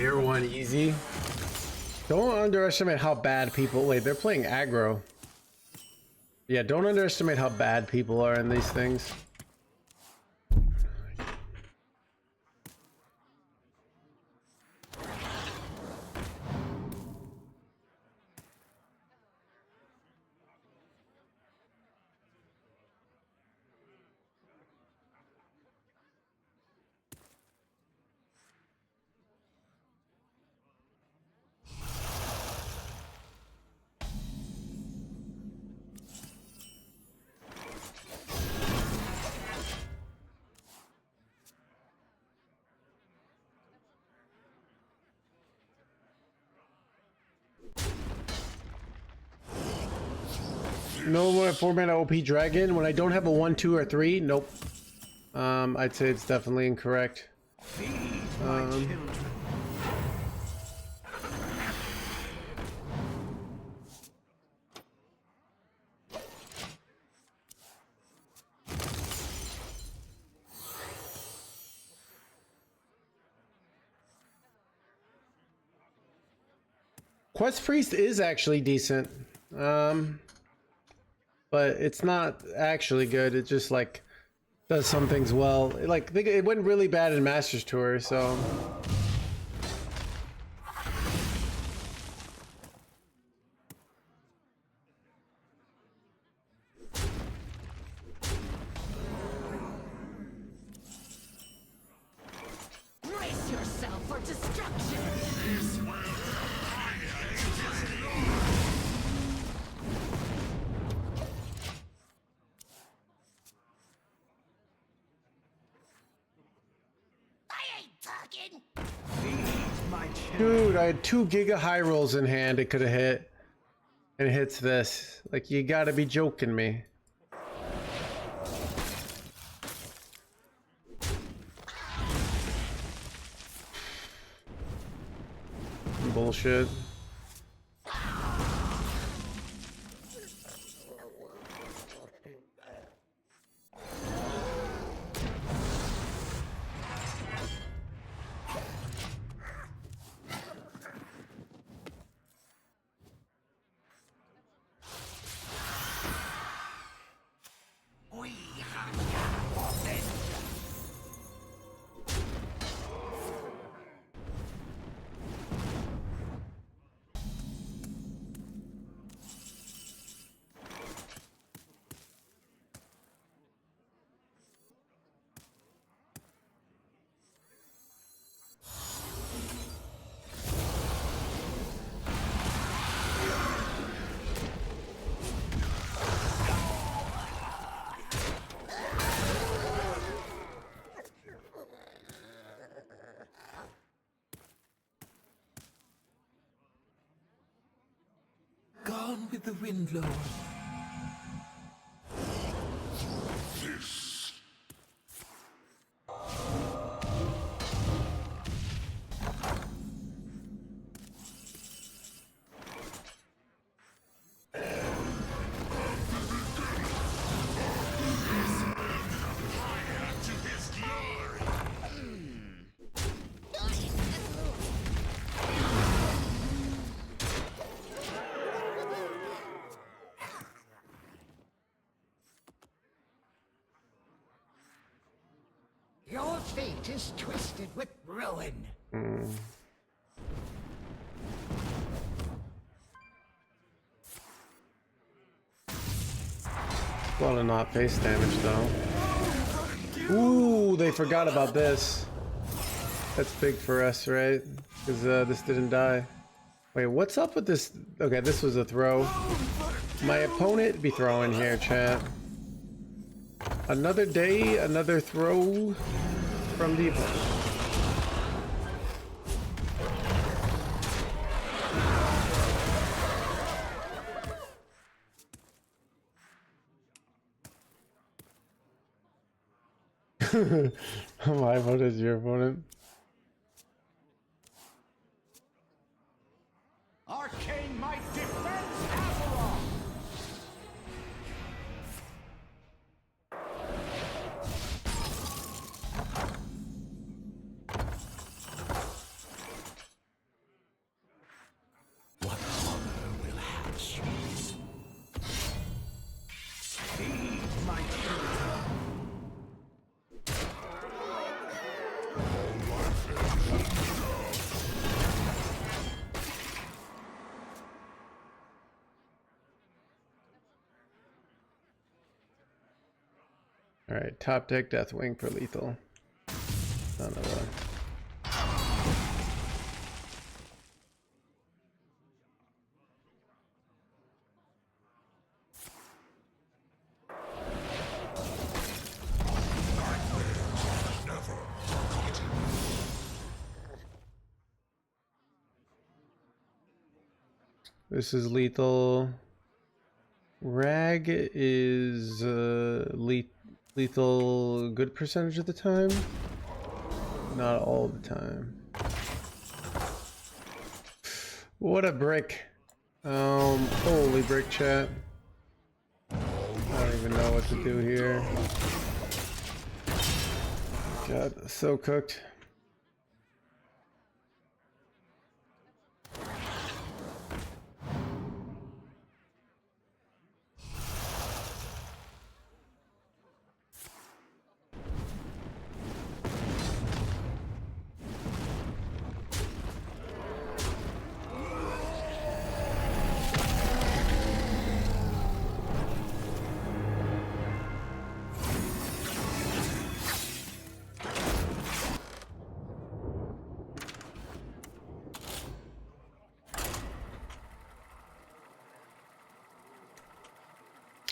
Tier 1 easy. Don't underestimate how bad people... Wait, they're playing aggro. Yeah, don't underestimate how bad people are in these things. No more 4-mana OP dragon when I don't have a 1, 2, or 3. Nope. I'd say it's definitely incorrect. Quest Priest is actually decent. But it's not actually good. It just like does some things well. Like it went really bad in Masters Tour, so Brace yourself for destruction. dude, I had 2 Giga high rolls in hand. It could have hit, and it hits this. Like you gotta be joking me. Bullshit. Gone with the wind, Lord. Your fate is twisted with ruin. Well, to not face damage though. Ooh, they forgot about this. That's big for us, right? Because this didn't die. Wait, what's up with this? Okay, this was a throw. My opponent be throwing here, chat. Another day, another throw from the opponent. My opponent is your opponent. Arcane might defends Azeroth! might return. All right, top deck Deathwing for lethal. Son of a. This is lethal. Rag is lethal good percentage of the time. Not all the time. What a brick. Holy brick chat. I don't even know what to do here. God, so cooked.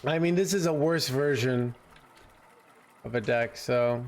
I mean, this is a worse version of a deck, so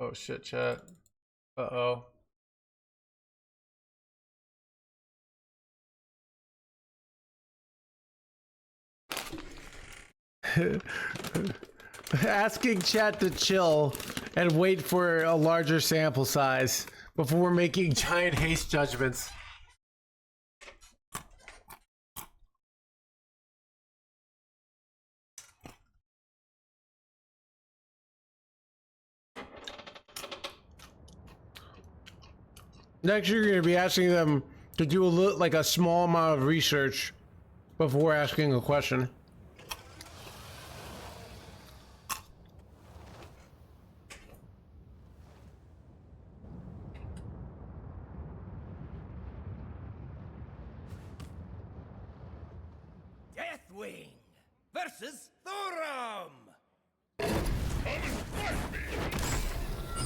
oh shit, chat. Uh-oh. Asking chat to chill and wait for a larger sample size before making giant haste judgments. Next, you're going to be asking them to do like a small amount of research before asking a question. Deathwing versus Thorum.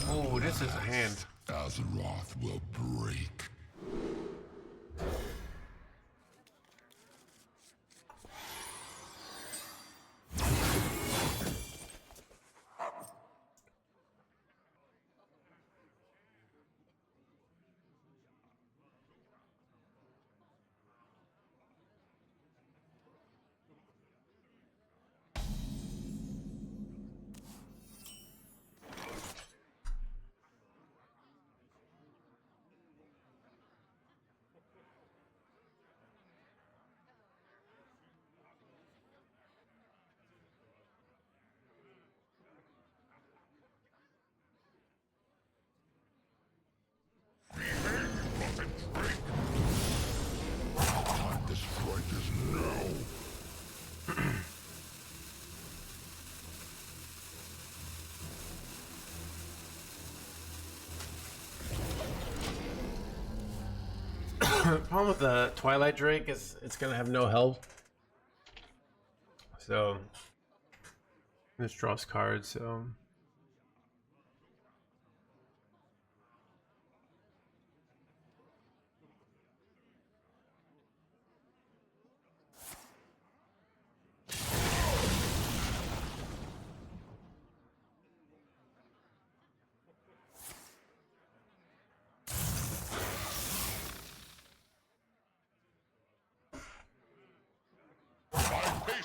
Oh, this is a hand. Azeroth will break. The problem with the Twilight Drake is it's gonna have no health. So this draws cards, so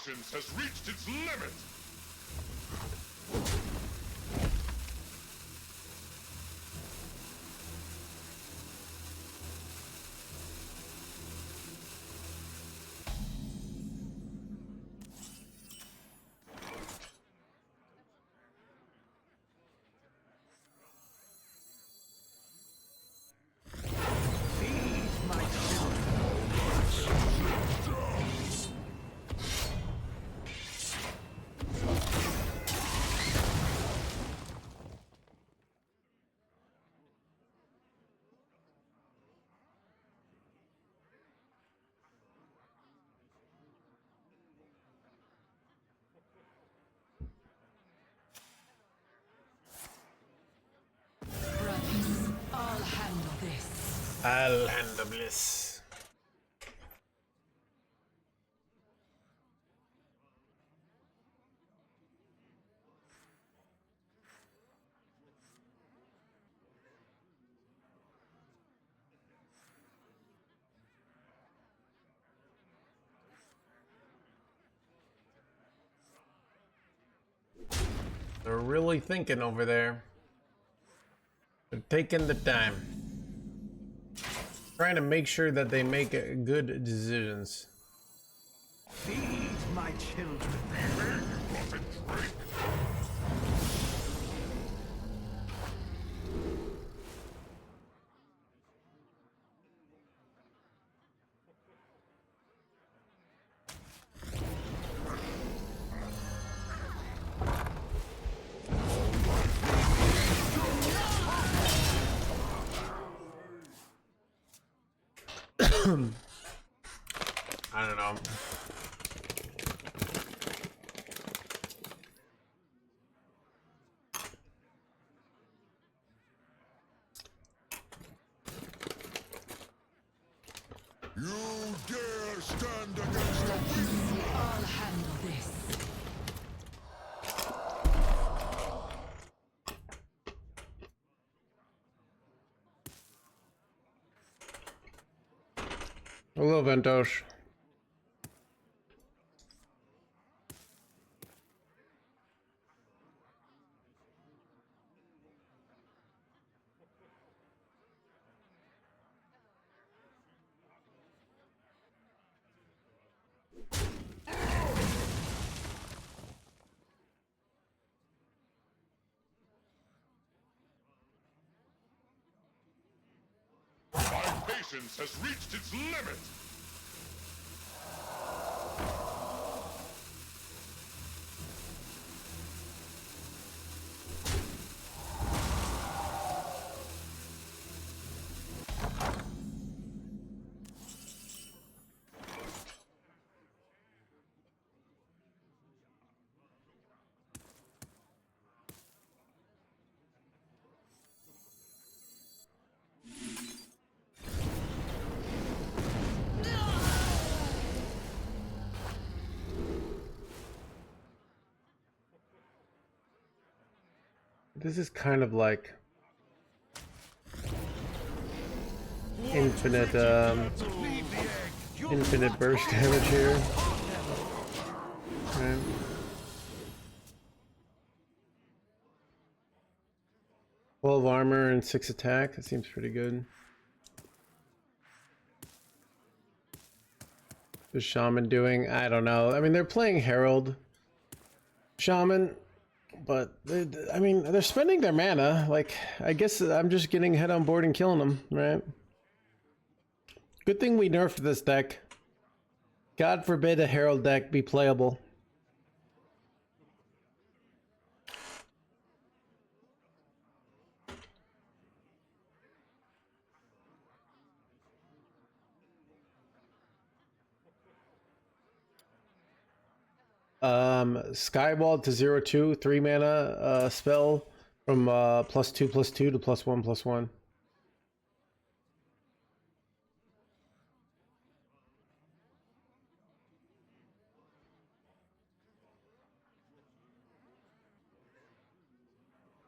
patience has reached its limit! Brothers, I'll handle this. I'll handle this. They're really thinking over there. They're taking the time. Trying to make sure that they make good decisions. Feed my children. I don't know. You dare stand against the will! I'll handle this. Hello, Ventosh. My patience has reached its limit! This is kind of like infinite infinite burst damage here. Right. Twelve armor and 6 attack. That seems pretty good. The shaman doing? I don't know. I mean, they're playing Herald Shaman, but I mean, they're spending their mana. Like, I guess I'm just getting head on board and killing them, right? Good thing we nerfed this deck. God forbid a Herald deck be playable. Skywall to 0/2, 3 mana spell from +2/+2 to +1/+1.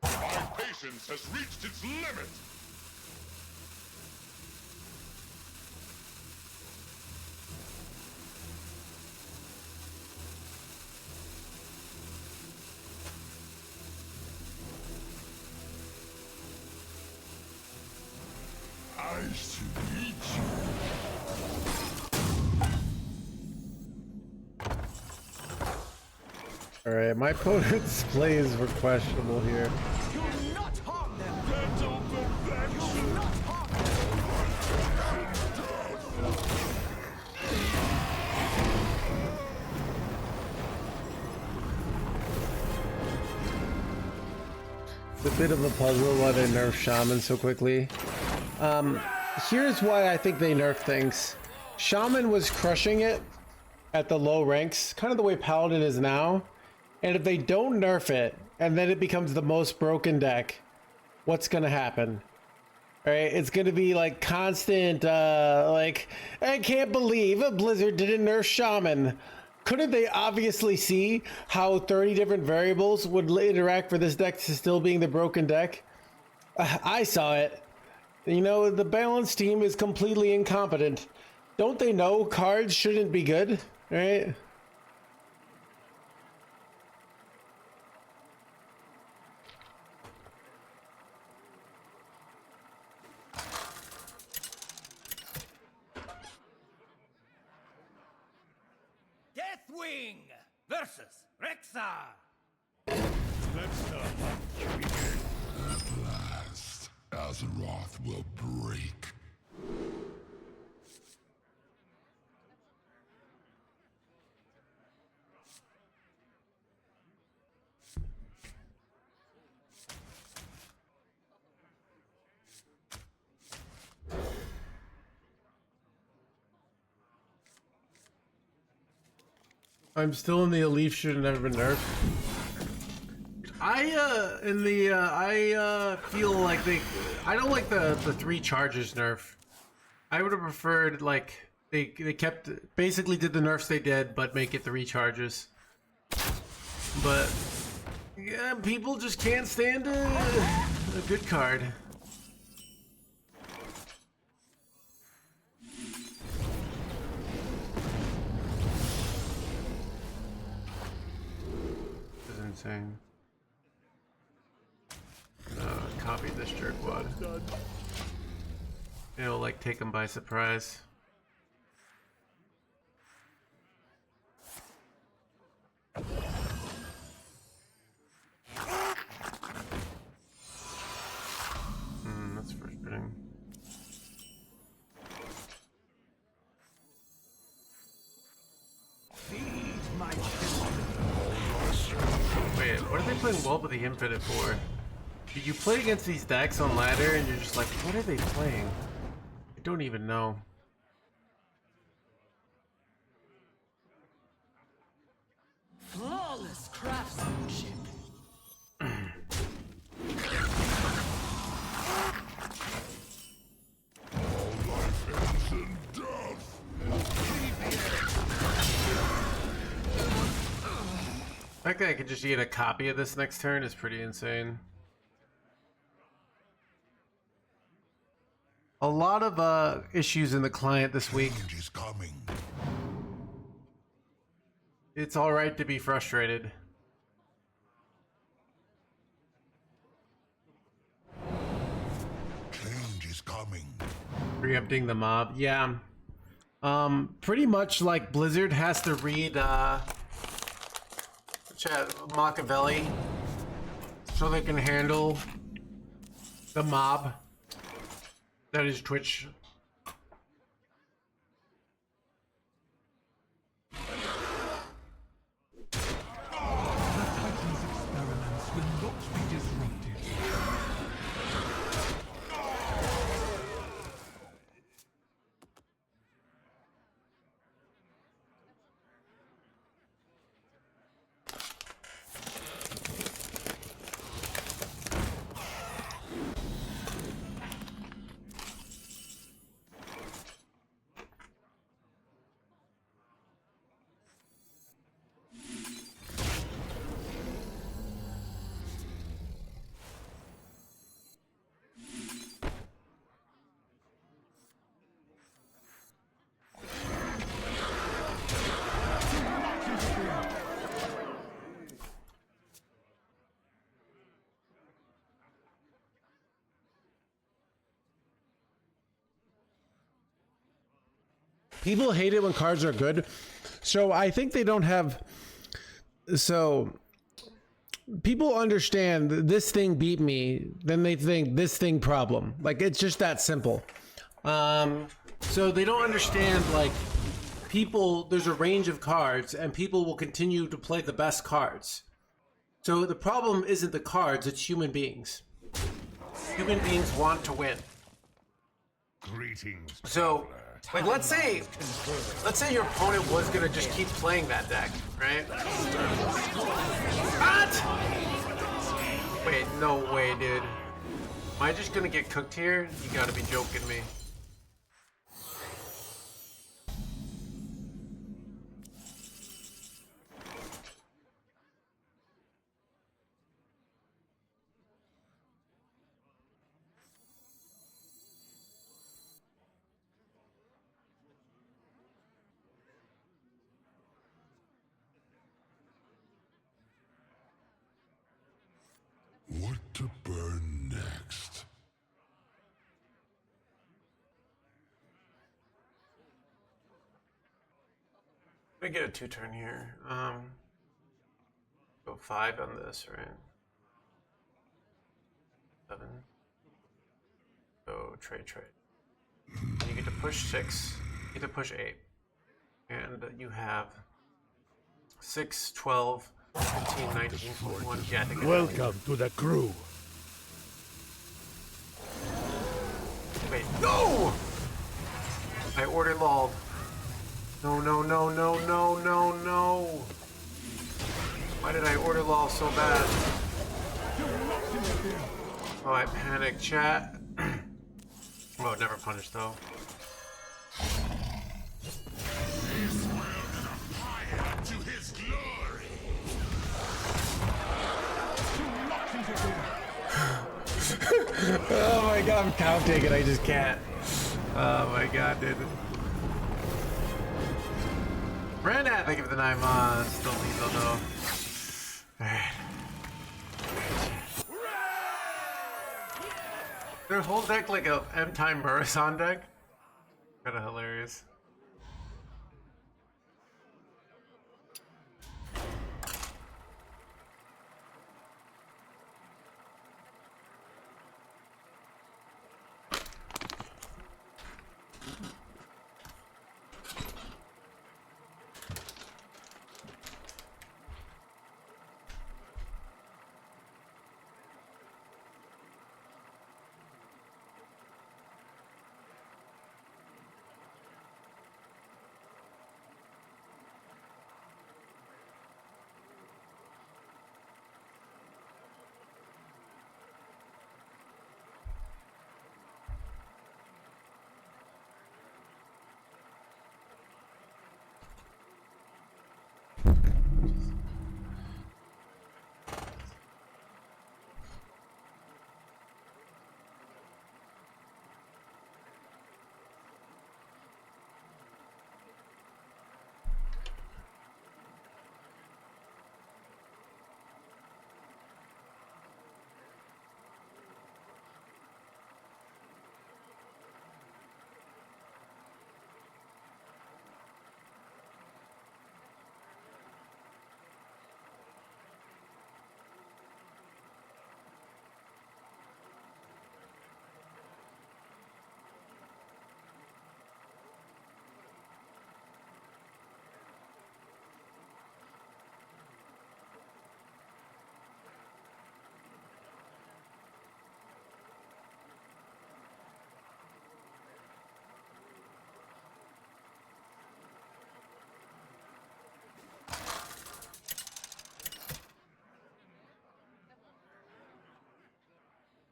My patience has reached its limit! Alright, my opponent's plays were questionable here. You will not harm them. You will not harm It's a bit of a puzzle why they nerf Shaman so quickly. Here's why I think they nerf things. Shaman was crushing it at the low ranks, kind of the way Paladin is now. And if they don't nerf it, and then it becomes the most broken deck, what's gonna happen? Alright, it's gonna be like constant, like, I can't believe Blizzard didn't nerf Shaman. Couldn't they obviously see how 30 different variables would interact for this deck to still being the broken deck? I saw it. You know, the balance team is completely incompetent. Don't they know cards shouldn't be good, right? Deathwing versus Rexar. At last, Azeroth will break. I'm still in the Leaf should have never been nerfed. I feel like I don't like the 3 charges nerf. I would have preferred like they kept basically did the nerfs they did but make it 3 charges. But yeah, people just can't stand a good card. This is insane. Copy this jerkwad. It'll like take him by surprise. That's frustrating. Feed my children. Wait, what are they playing Wall with the Infinite for? Did you play against these decks on ladder and you're just like, what are they playing? I don't even know. Flawless craftsmanship. All life ends in death. The fact that I could just get a copy of this next turn is pretty insane. A lot of issues in the client this week. Change is coming. It's alright to be frustrated. Change is coming. Preempting the mob. Yeah. Pretty much like Blizzard has to read Machiavelli so they can handle the mob that is Twitch. Titan's experiments will not be disrupted. People hate it when cards are good, so I think they don't have So people understand that this thing beat me, then they think this thing problem. Like, it's just that simple. So they don't understand, like, people, there's a range of cards and people will continue to play the best cards. So the problem isn't the cards, it's human beings. Human beings want to win. Greetings. So, like, let's say your opponent was gonna just keep playing that deck, right? What? Wait, no way, dude. Am I just gonna get cooked here? You gotta be joking me. What to burn next? Let me get a 2-turn here. Go 5 on this, right? 7. Go trade. You get to push 6. You get to push 8. And you have 6, 12, 15, 19, 41. Yeah, I think Welcome to the crew. Wait, no! I order lulled. No. Why did I order lull so bad? Oh, I panicked, chat. Oh, never punished though. To his glory. Oh my god, I'm counting and I just can't. Oh my god, dude. Brandon, thank you for the 9 months. Still lethal though. Alright. Their whole deck like a M-Time Murison deck? Kinda hilarious.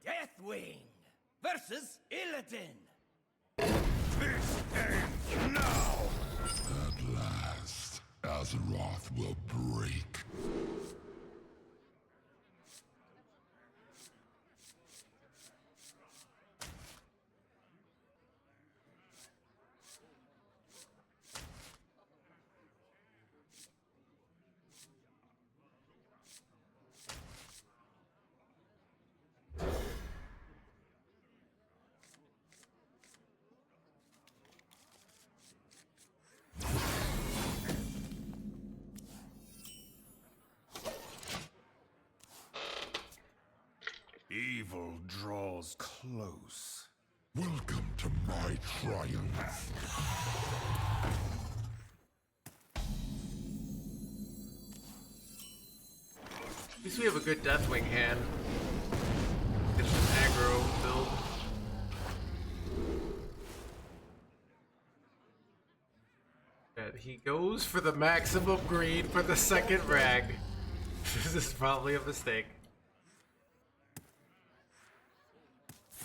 Deathwing versus Illidan. This ends now. At last, Azeroth will break. draws close. Welcome to my triumph. At least we have a good Deathwing hand. Get some aggro build. And he goes for the maximum greed for the second rag. This is probably a mistake.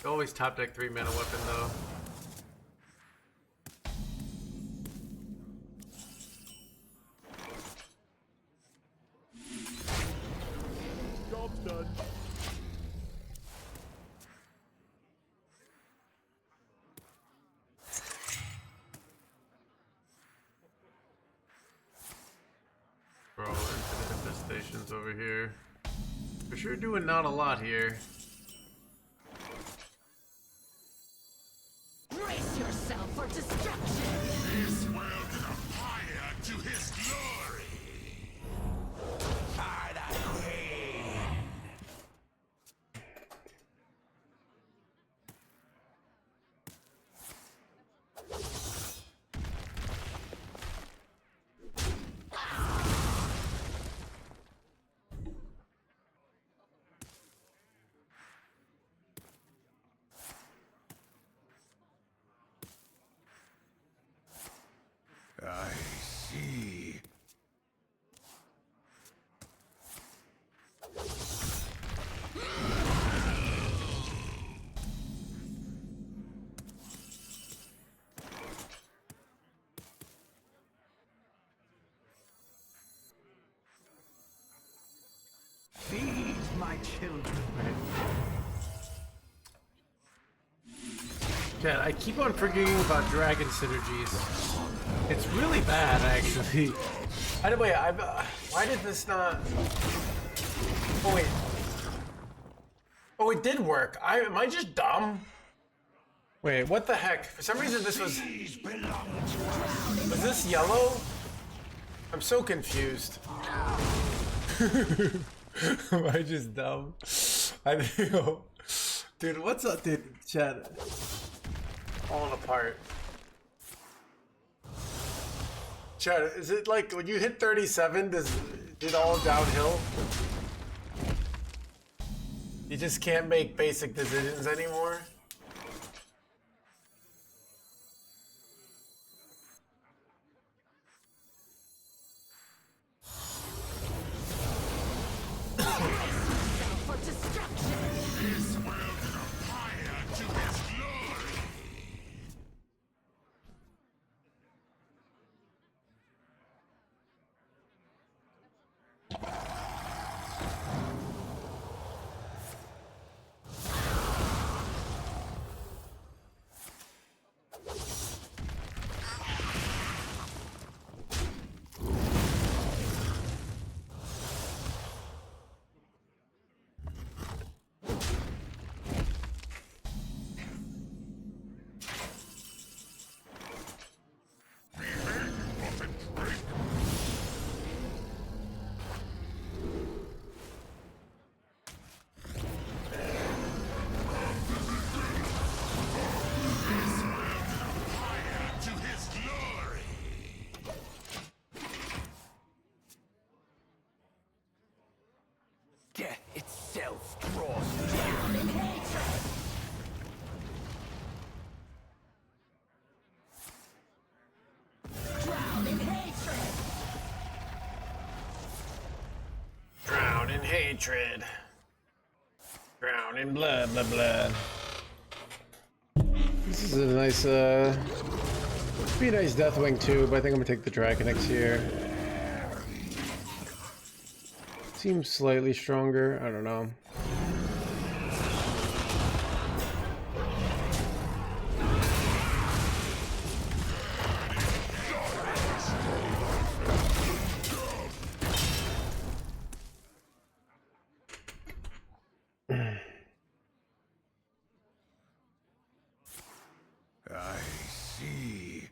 Always top deck 3-mana weapon though. Job's done. Bro, infinite infestations over here. For sure doing not a lot here. Brace yourself for destruction. This world is a fire to his glory. By the queen. I see. Feed my children. Chad, I keep on forgetting about dragon synergies. It's really bad, actually. By the way, why did this not? Oh wait. Oh, it did work. Am I just dumb? Wait, what the heck? For some reason, this was. Was this yellow? I'm so confused. Am I just dumb? I know. Dude, what's up, dude? Chad. Falling apart. Chad, is it like when you hit 37, does it all downhill? You just can't make basic decisions anymore? For destruction. This world is a fire to his glory. To his glory. Death itself draws near. In hatred. Drown in hatred. Drown in hatred. Drown in blood, blood, blood. This is a nice, be a nice Deathwing too, but I think I'm gonna take the Dragon next year. Seems slightly stronger, I don't know. I see.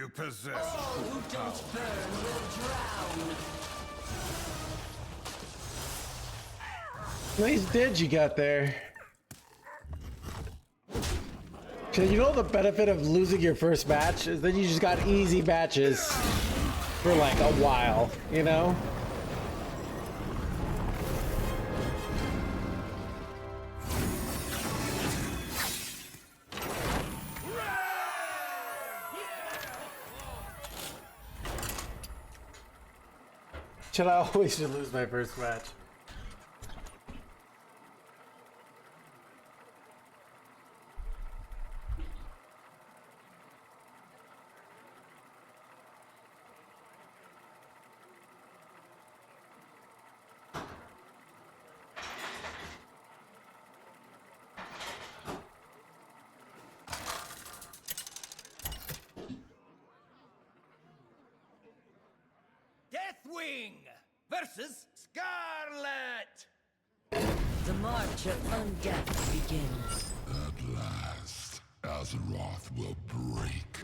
You possess. All who don't burn will drown. Nice did you got there. So you know the benefit of losing your first match is that you just got easy matches for like a while, you know? Should I always should lose my first match? Deathwing versus Scarlet. The march of undeath begins. At last, Azeroth will break.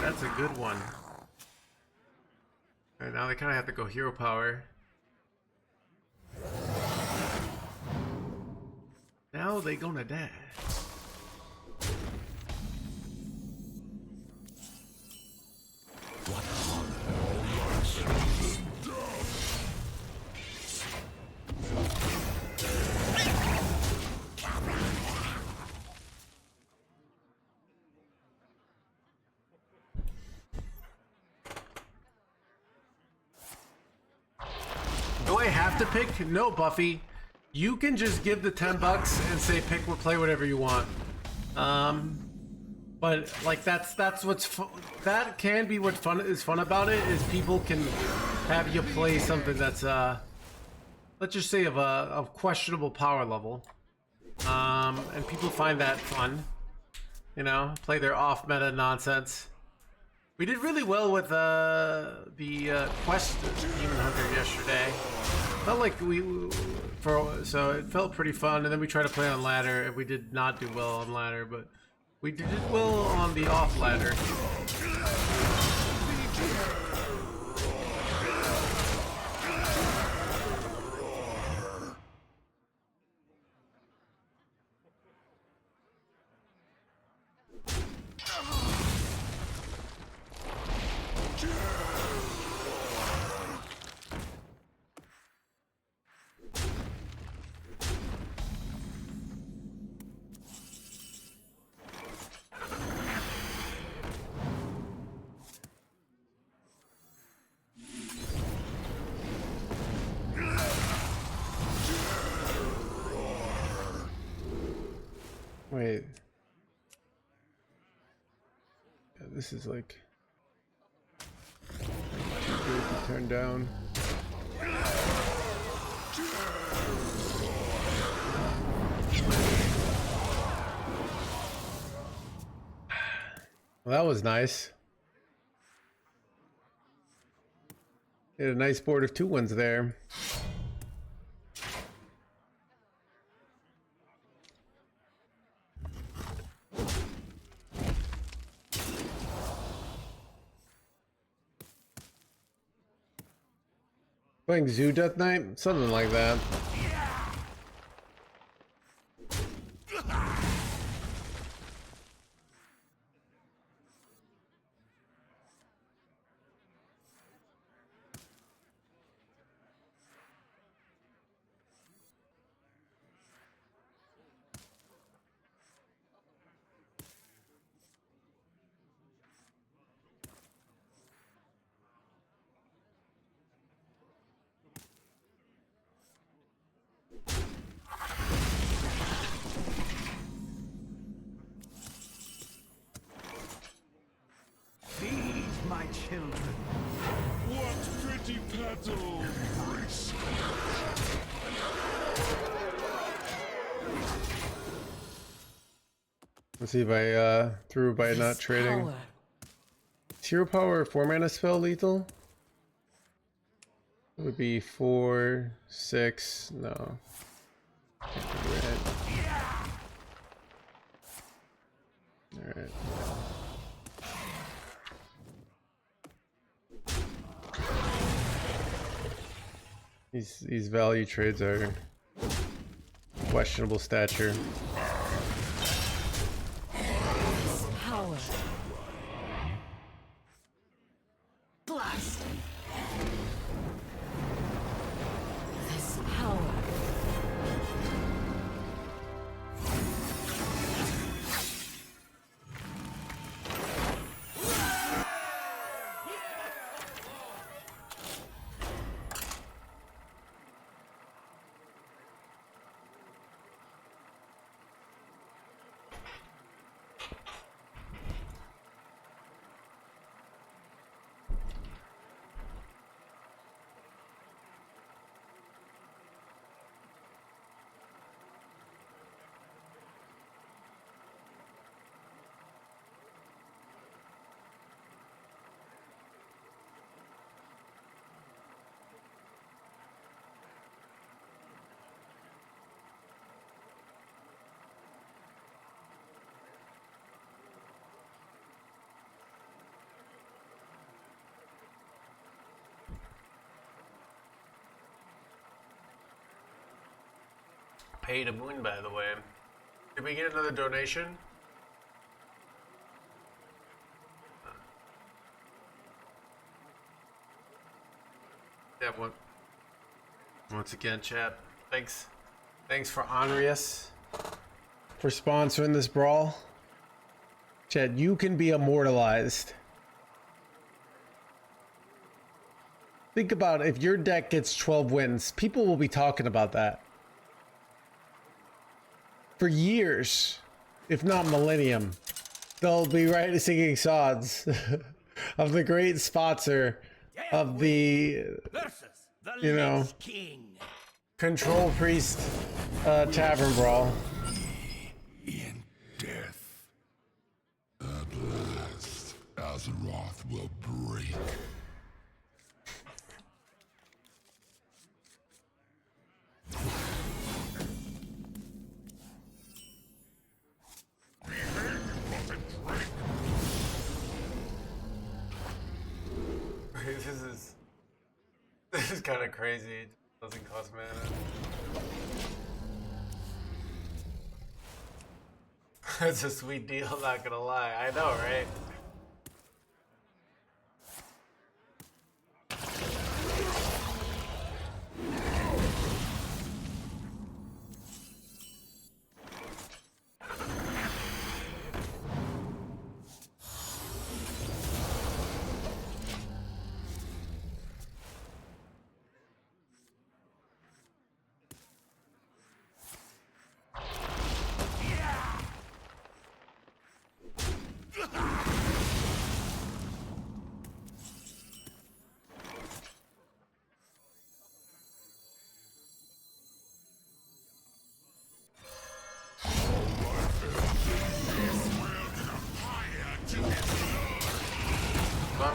That's a good one. Alright, now they kind of have to go hero power. Now they gonna die. Do I have to pick? No, Buffy. You can just give the $10 and say pick or play whatever you want. But like that's what's that can be what is fun about it is people can have you play something that's let's just say of questionable power level. And people find that fun. You know, play their off meta nonsense. We did really well with the quest Demon Hunter yesterday. Felt like so it felt pretty fun, and then we tried to play on ladder, and we did not do well on ladder, but we did well on the off ladder. Wait. Yeah, this is like good to turn down. Well, that was nice. Had a nice board of 2-1s there. Playing Zoo Death Knight? Something like that. children. What pretty petals! Let's see if I threw by not trading. Power. Is hero power 4-mana spell lethal? It would be 4, 6. No. Alright. These value trades are questionable stature. Power. Blast. This power. Pay to Moon, by the way. Did we get another donation? Yeah, one. Once again, chat. Thanks for honoring us, for sponsoring this brawl. Chat, you can be immortalized. Think about it, if your deck gets 12 wins, people will be talking about that for years, if not millennium. They'll be right singing songs of the great sponsor of the, you know, Control Priest Tavern Brawl. In death, at last, Azeroth will break. This is kind of crazy. It doesn't cost mana. That's a sweet deal, not gonna lie. I know, right?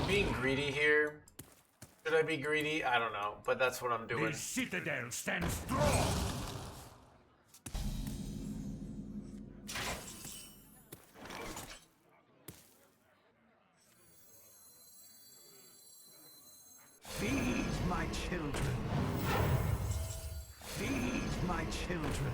Being greedy here. Should I be greedy? I don't know, but that's what I'm doing. The citadel stands strong. Feed my children. Feed my children.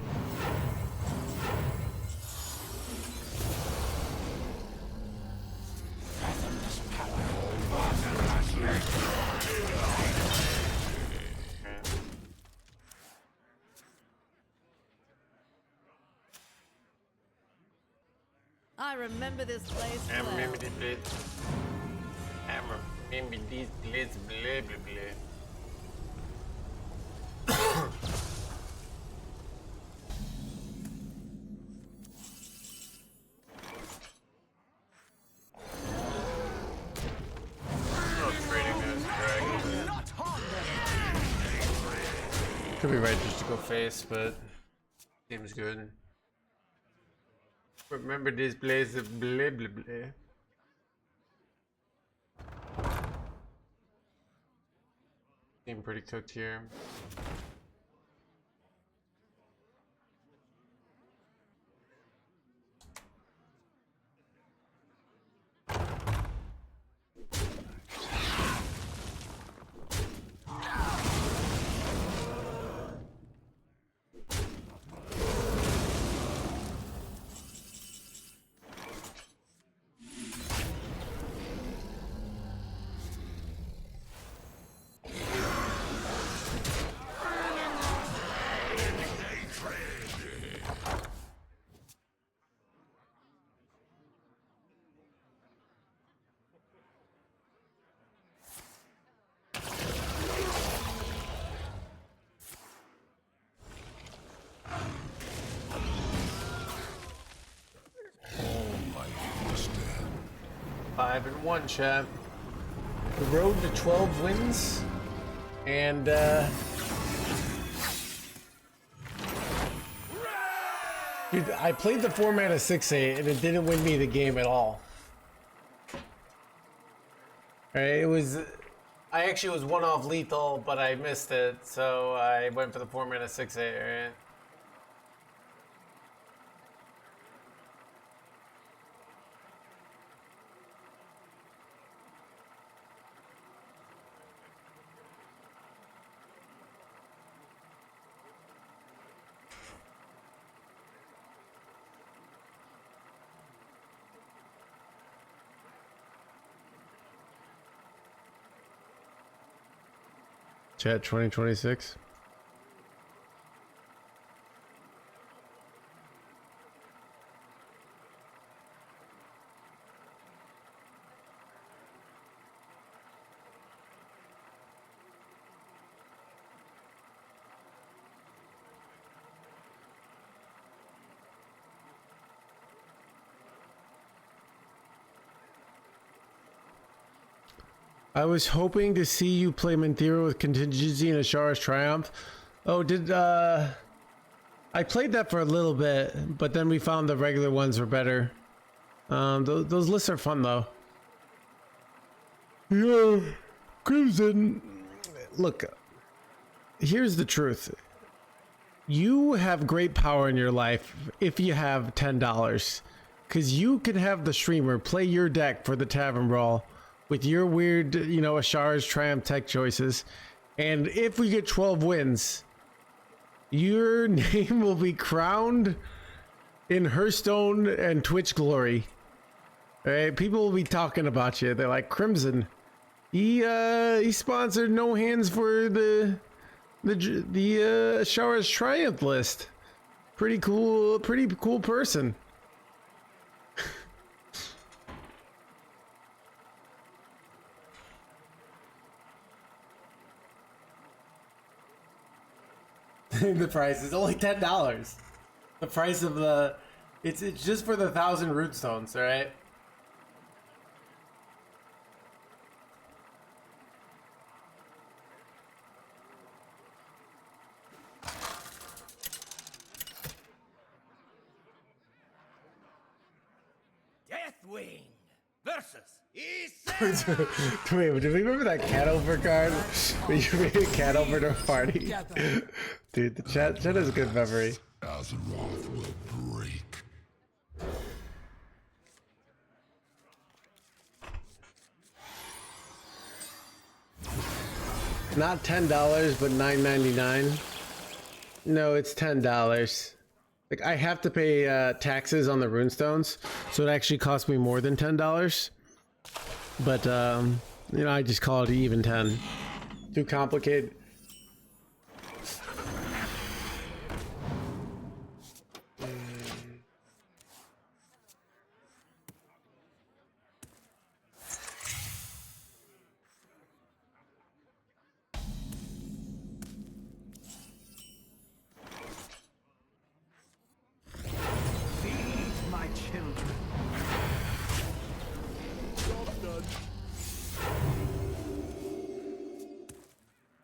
I remember this place I well. remember this place. I remember this place, blah blah blah. Could be right just to go face, but seems good. Remember this place of blah blah blah. Seem pretty cooked here. Five and one, chat. The road to 12 wins, and dude, I played the format of 6-8, and it didn't win me the game at all. Alright, I actually was one off lethal, but I missed it, so I went for the format of 6-8, right? Chat 2026. I was hoping to see you play Minthira with Contingency and Ashara's Triumph. Oh, I played that for a little bit, but then we found the regular ones were better. Those lists are fun though. Yeah, Crimson. Look, here's the truth. You have great power in your life if you have $10, because you can have the streamer play your deck for the Tavern Brawl with your weird, you know, Ashara's Triumph tech choices. And if we get 12 wins, your name will be crowned in Hearthstone and Twitch glory. All right, people will be talking about you. They're like, Crimson, he sponsored No Hands for the Ashara's Triumph list. Pretty cool person. The price is only $10. The price of the it's just for the 1,000 root stones, all right? Deathwing versus Wait, do we remember that cat over card? When you made a cat over to a party? Dude, the chat has a good memory. Azeroth will break. Not $10, but $9.99. No, it's $10. Like, I have to pay taxes on the runestones, so it actually costs me more than $10. But you know, I just call it even 10. Too complicated.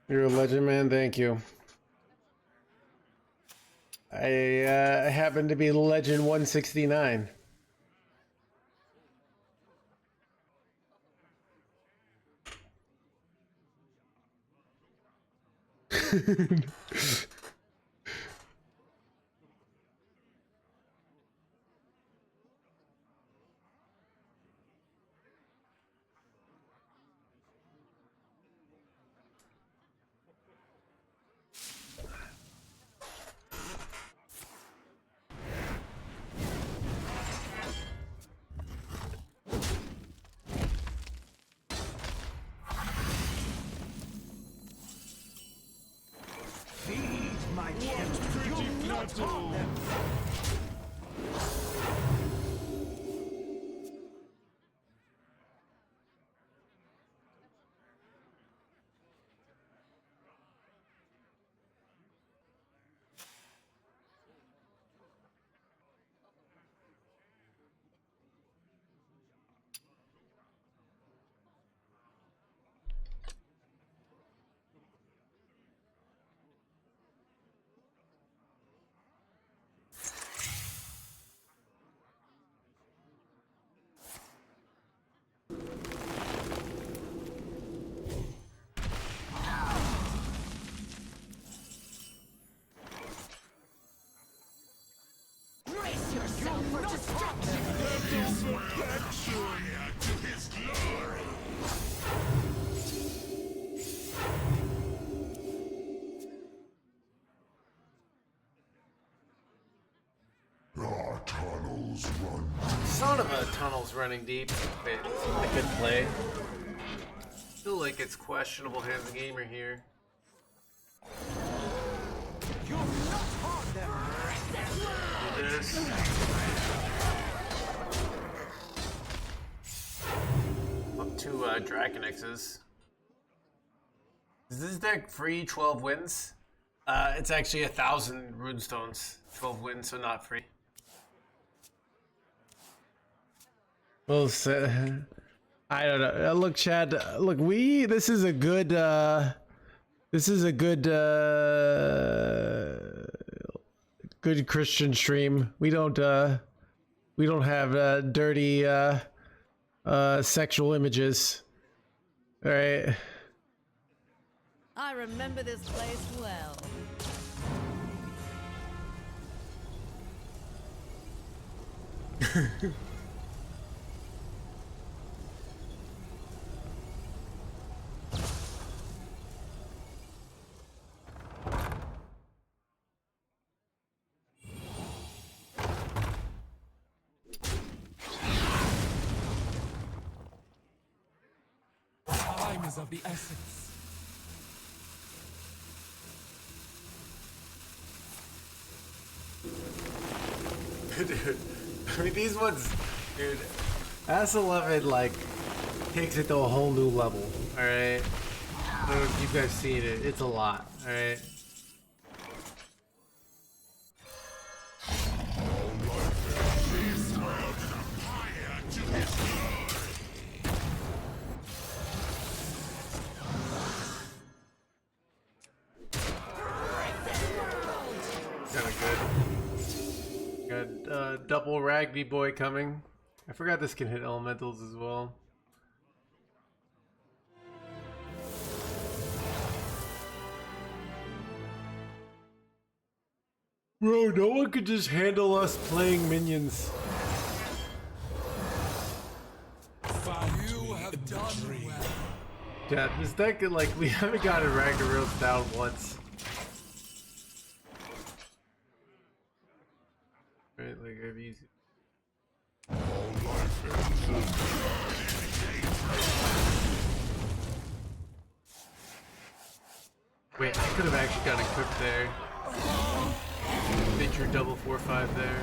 You're a legend, man. Thank you. I happen to be Legend 169. Feed my children. You'll not harm them. Brace yourself for destruction! To his glory. Our tunnels run. Son of a tunnel's running deep. Wait, a good play. Feel like it's questionable NoHandsGamer here. You'll not harm them. Do this. Up to Dragon X's. Is this deck free 12 wins? It's actually 1,000 runestones. 12 wins, so not free. Well, I don't know. Look, Chad. Look, this is a good. Good Christian stream. We don't have dirty sexual images. All right. I remember this place well. Time is of the essence. Dude, I mean these ones, dude. S11 like takes it to a whole new level. All right. I don't know if you guys seen it. It's a lot. All right. Kind of good. Got double Ragby Boy coming. I forgot this can hit elementals as well. Bro, no one could just handle us playing minions. You have done well. Yeah, this deck, like, we haven't gotten Ragnaros down once. Right, like, I've used it. Wait, I could have actually gotten cooked there. Did your double 4-5 there.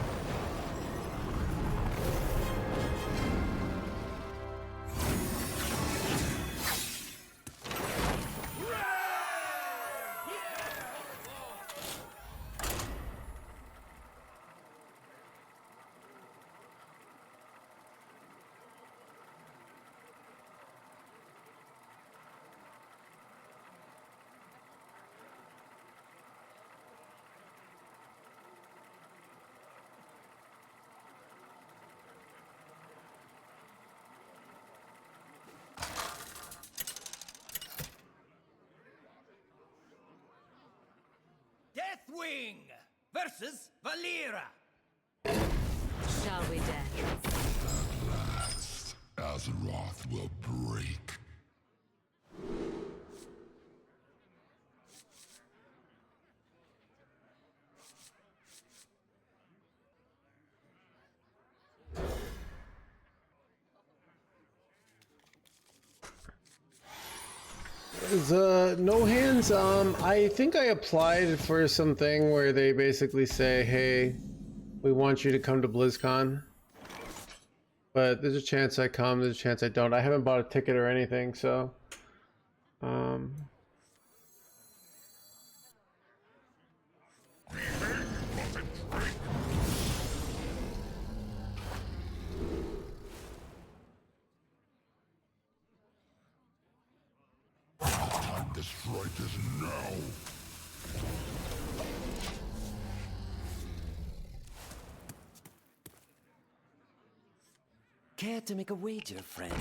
Wing versus Valera. Shall we dance? Azeroth will break. Is no hands? I think I applied for something where they basically say, "Hey, we want you to come to BlizzCon." But there's a chance I come, there's a chance I don't. I haven't bought a ticket or anything, so Time to strike is now. Care to make a wager, friend?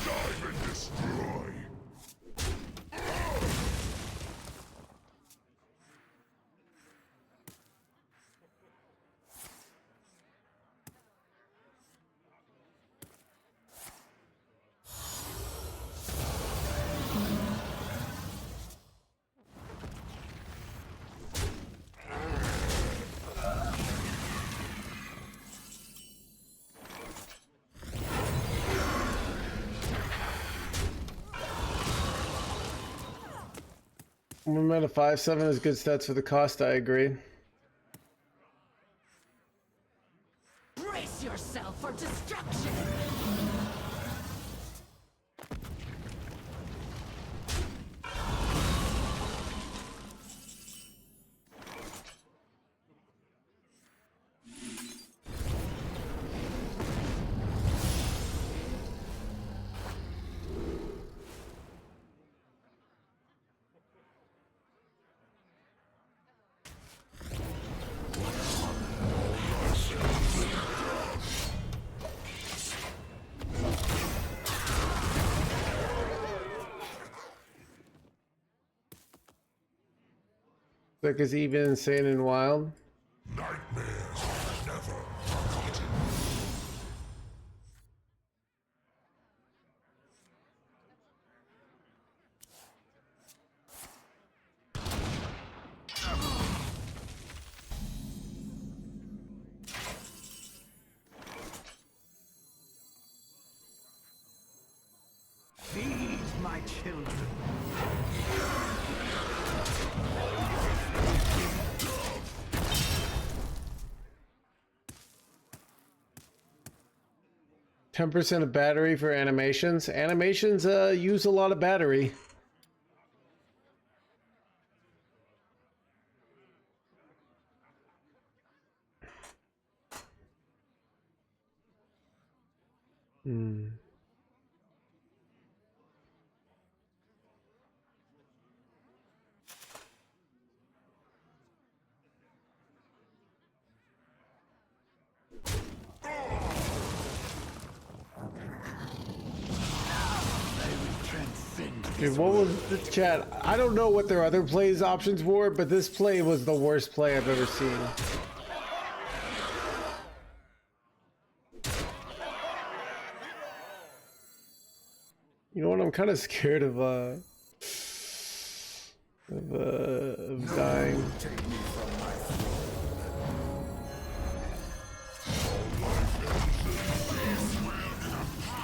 Dive and destroy. I'm at a 5-7 is good stats for the cost, I agree. Brace yourself for destruction! Like is even insane and wild. Nightmares never forgotten. Feed my children. 10% of battery for animations. Animations use a lot of battery. Dude, what was the chat? I don't know what their other plays options were, but this play was the worst play I've ever seen. You know what? I'm kind of scared of dying.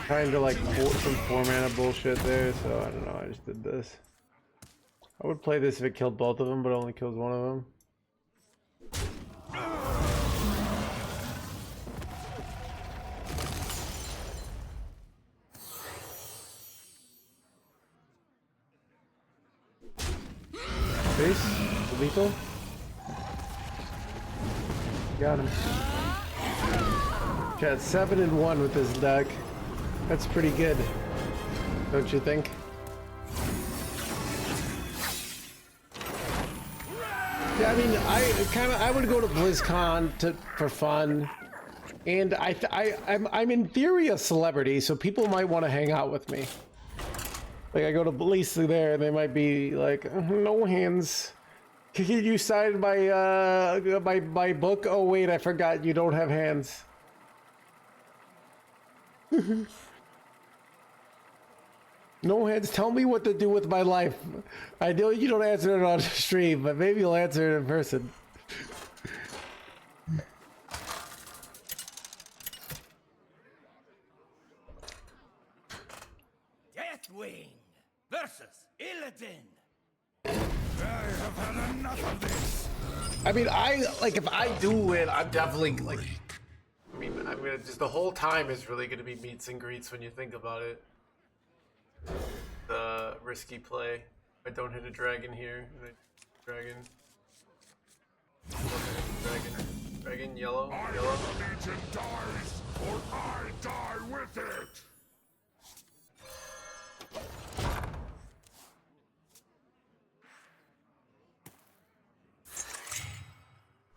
Trying to like some 4-mana bullshit there, so I don't know. I just did this. I would play this if it killed both of them, but it only kills one of them. Base? Lethal? Got him. Chat 7-1 with this deck. That's pretty good, don't you think? Yeah, I mean, I would go to BlizzCon for fun, and I'm in theory a celebrity, so people might want to hang out with me. Like I go to Blizzcon there, they might be like, no hands. Can you sign my book? Oh wait, I forgot you don't have hands. No hands, tell me what to do with my life. I know you don't answer it on stream, but maybe you'll answer it in person. Deathwing versus Illidan. I have had enough of this. I mean, if I do win, I'm definitely like, I mean, I'm gonna just the whole time is really gonna be meets and greets when you think about it. The risky play. I don't hit a dragon here. Dragon. Dragon, yellow. Either the Legion dies, or I die with it!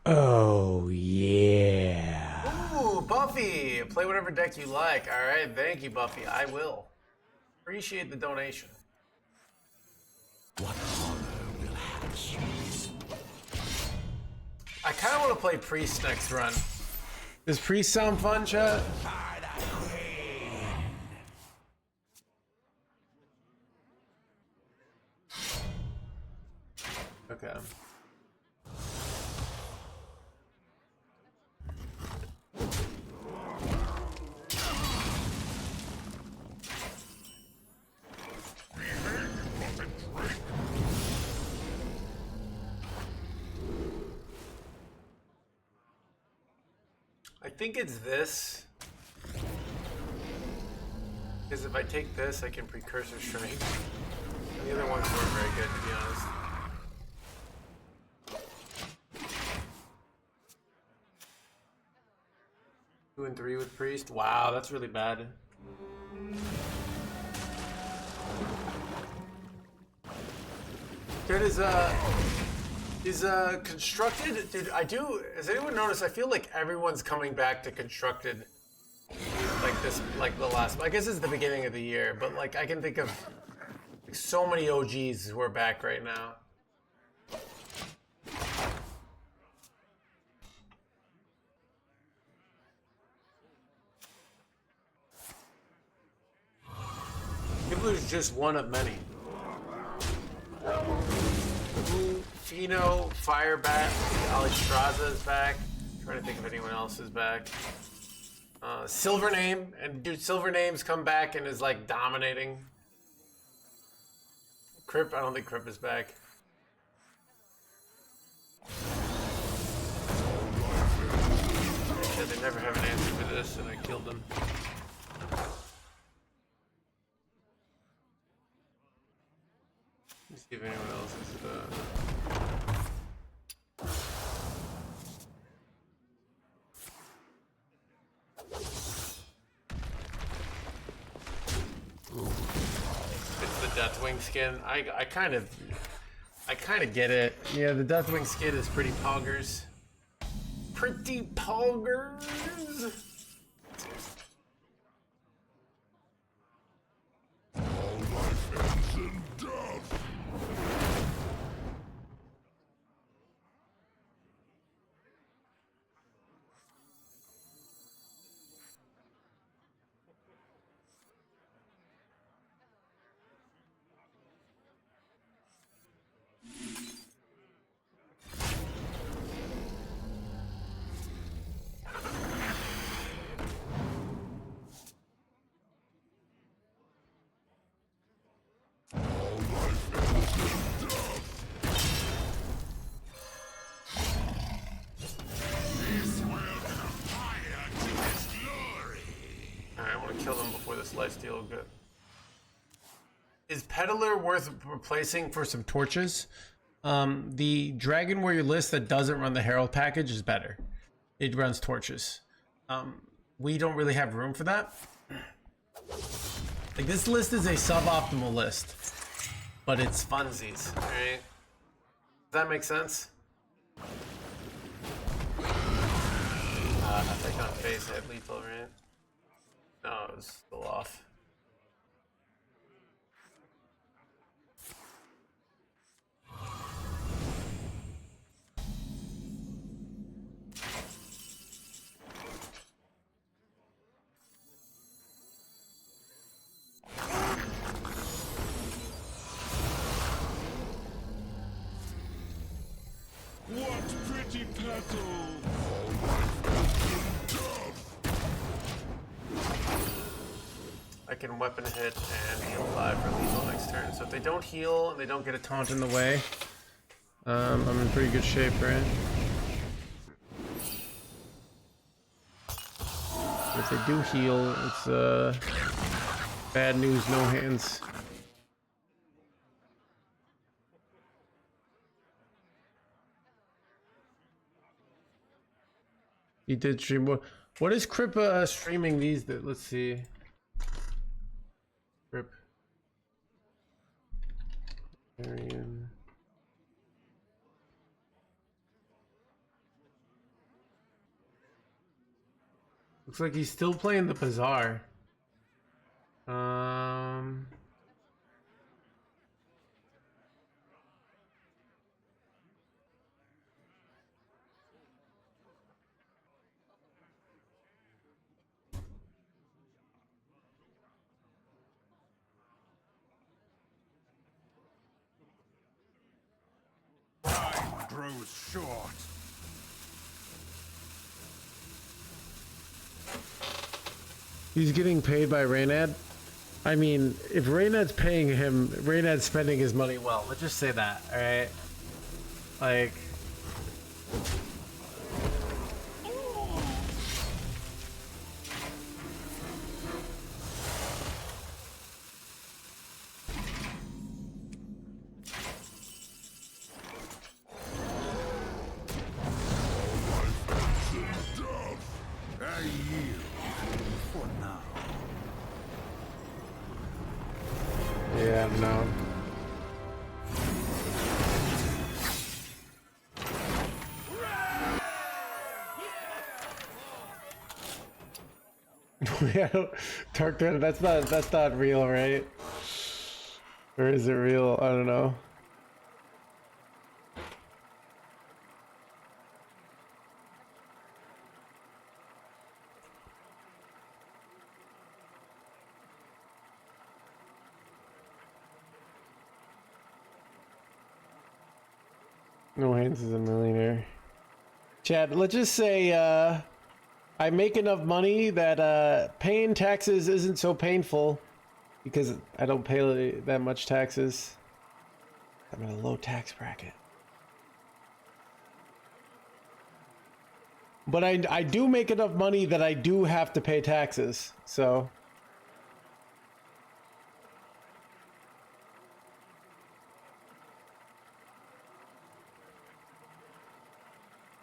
Oh, yeah. Ooh, Buffy! Play whatever deck you like. Alright, thank you, Buffy. I will. Appreciate the donation. What horror will hatch? I kind of want to play Priest next run. Does Priest sound fun, chat? Okay. I think it's this. Because if I take this, I can precursor strength. And the other ones weren't very good, to be honest. Two and three with priest. Wow, that's really bad. Dude, is constructed? Dude, has anyone noticed? I feel like everyone's coming back to constructed. Like this, like the last. I guess it's the beginning of the year, but like I can think of like, so many OGs who are back right now. Kibler's just one of many. Fino, Firebat, Alistraza is back. I'm trying to think if anyone else is back. Silvername, and dude, Silvername's come back and is like dominating. Crip, I don't think Crip is back. Yeah, they never have an answer for this, and I killed them. Let's see if anyone else is. It's the Deathwing skin. I kind of get it. Yeah, the Deathwing skin is pretty poggers. Pretty poggers. All life ends in death. Lifesteal good. Is Peddler worth replacing for some torches? The Dragon Warrior list that doesn't run the Herald package is better. It runs torches. We don't really have room for that. Like this list is a suboptimal list, but it's funsies, right? Does that make sense? on face hit lethal, right? No, it was still off. What pretty petals! I can weapon hit and heal 5 for lethal next turn. So if they don't heal and they don't get a taunt in the way, I'm in pretty good shape, right? If they do heal, it's bad news, no hands. He did stream. What is Crip streaming these? Let's see. Crip. Arian. Looks like he's still playing the Bazaar. Grows short. He's getting paid by Reynad. I mean, if Reynad's paying him, Reynad's spending his money well. Let's just say that, alright? Like... Yeah, no. Yeah, Dark Twitter, that's not real, right? Or is it real? I don't know. No Hands is a millionaire. Chad, let's just say I make enough money that paying taxes isn't so painful because I don't pay that much taxes. I'm in a low tax bracket. But I do make enough money that I do have to pay taxes, so...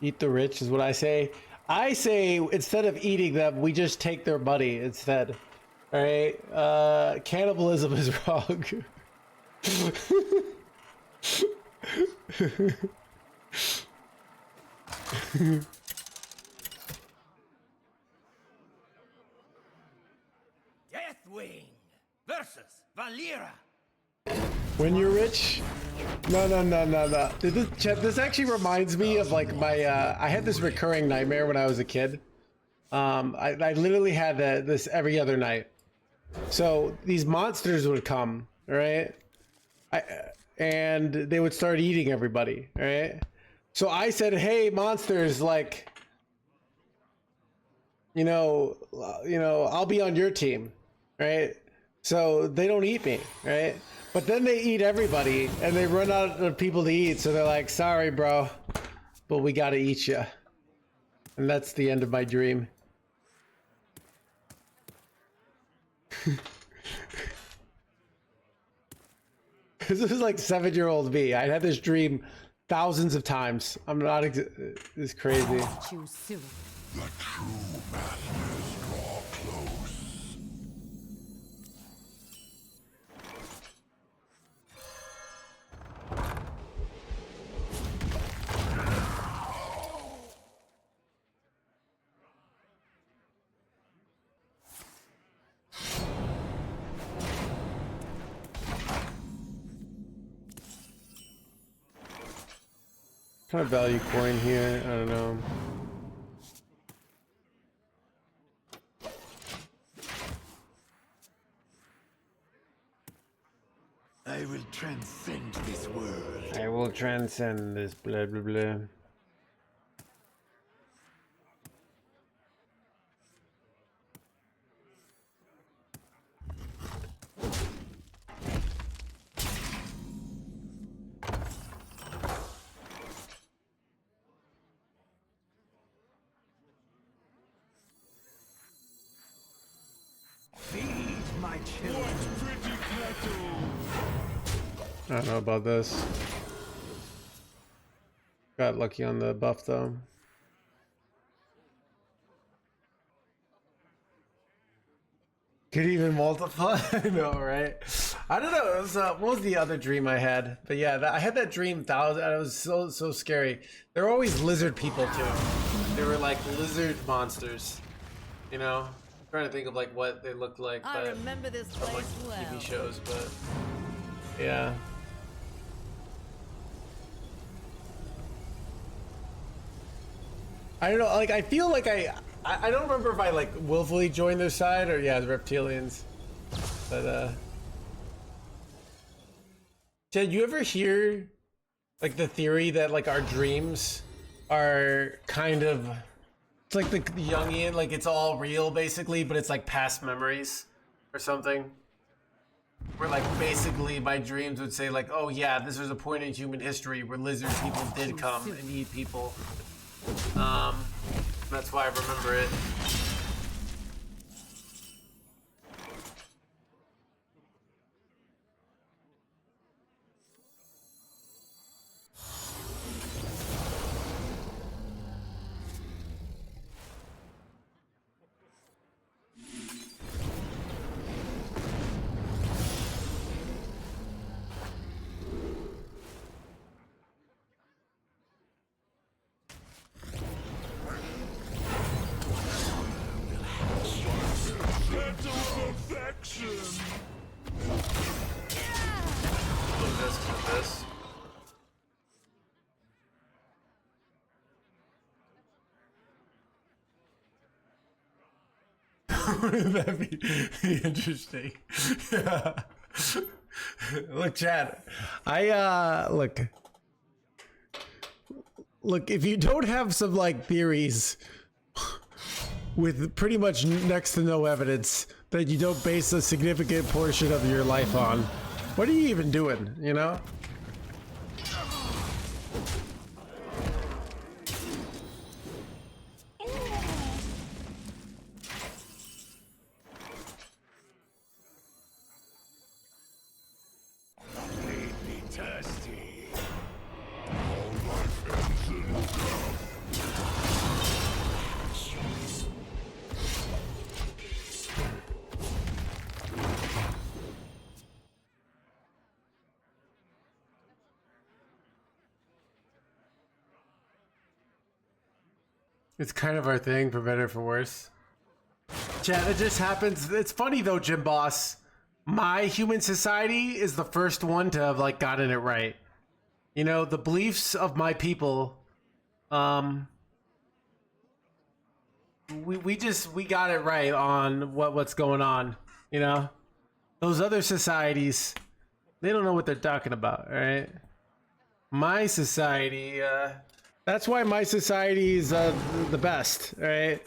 Eat the rich is what I say. I say instead of eating them, we just take their money instead. All right? Cannibalism is wrong. Deathwing versus Valera. When you're rich? No. This actually reminds me of like my, I had this recurring nightmare when I was a kid. I literally had this every other night. So these monsters would come, right? And they would start eating everybody, right? So I said, hey, monsters, like, I'll be on your team, right? So they don't eat me, right? But then they eat everybody, and they run out of people to eat, so they're like, sorry, bro, but we gotta eat you. And that's the end of my dream. This is like 7-year-old me. I had this dream thousands of times. I'm not, it's crazy. Choose soon. The true masters draw close. Kind of value coin here. I don't know. I will transcend this world. I will transcend this blah blah blah. Feed my children. Pretty cattle. I don't know about this. Got lucky on the buff though. Could even multiply? I know, right? I don't know. It was, what was the other dream I had? But yeah, I had that dream. Thousand. It was so scary. There were always lizard people too. They were like lizard monsters. You know, I'm trying to think of like what they looked like. I But remember this from place like well. TV shows. But yeah. I don't know. Like I feel like I don't remember if I like willfully joined their side or yeah, the reptilians. But Jed, you ever hear like the theory that like our dreams are kind of it's like the Jungian, like it's all real basically, but it's like past memories or something? Where like basically my dreams would say like, oh yeah, this was a point in human history where lizard people did come and eat people. That's why I remember it. Gentle perfection. Look this. Wouldn't that be interesting? Yeah. Look, Chad. Look, if you don't have some like theories with pretty much next to no evidence that you don't base a significant portion of your life on, what are you even doing, you know? Leave me thirsty. All life ends in death. It's kind of our thing, for better or for worse. Chad, it just happens. It's funny though, Jim Boss. My human society is the first one to have like gotten it right. You know, the beliefs of my people, we got it right on what's going on, you know? Those other societies, they don't know what they're talking about, right? My society, that's why my society is the best, right?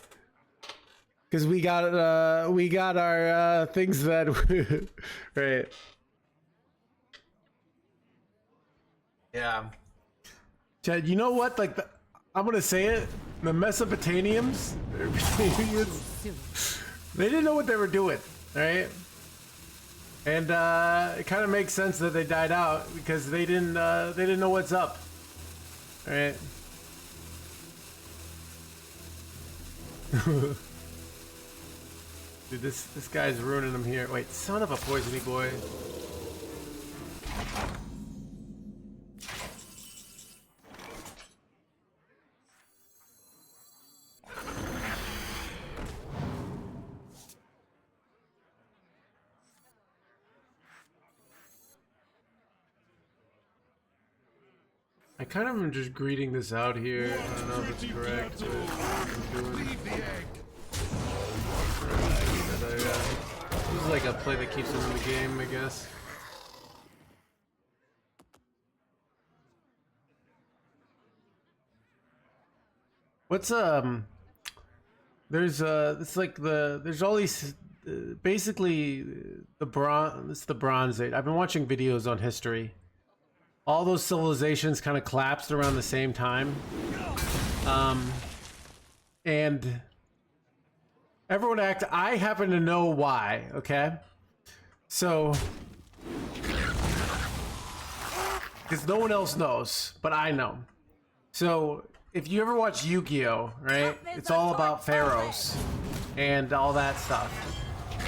Because we got our things that right. Yeah. Chad, you know what? Like, I'm gonna say it. The Mesopotamians, they didn't know what they were doing, right? And it kind of makes sense that they died out because they didn't know what's up, right? Dude, this guy's ruining them here. Wait, son of a poisony boy. I kind of am just greeting this out here. I don't know if it's correct, but I'm doing. Leave the egg. This is like a play that keeps him in the game, I guess. What's there's it's like there's all these basically the bronze, it's the Bronze Age. I've been watching videos on history. All those civilizations kind of collapsed around the same time. And everyone I happen to know why, okay? So, because no one else knows, but I know. So, if you ever watch Yu-Gi-Oh, right? It's all about pharaohs and all that stuff.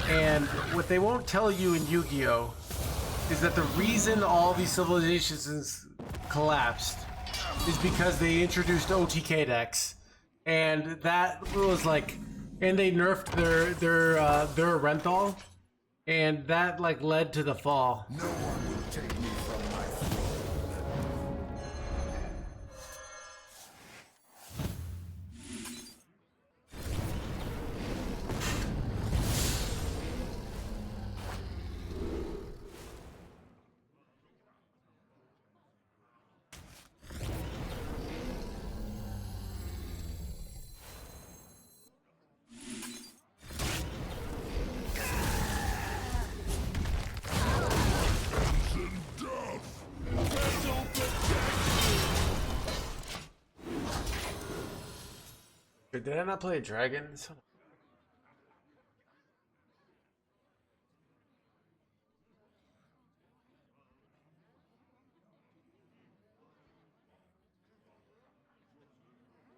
And what they won't tell you in Yu-Gi-Oh is that the reason all these civilizations collapsed is because they introduced OTK decks, and that was like, and they nerfed their Renthal, and that like led to the fall. No one will take me from my throne. Did I not play a dragon?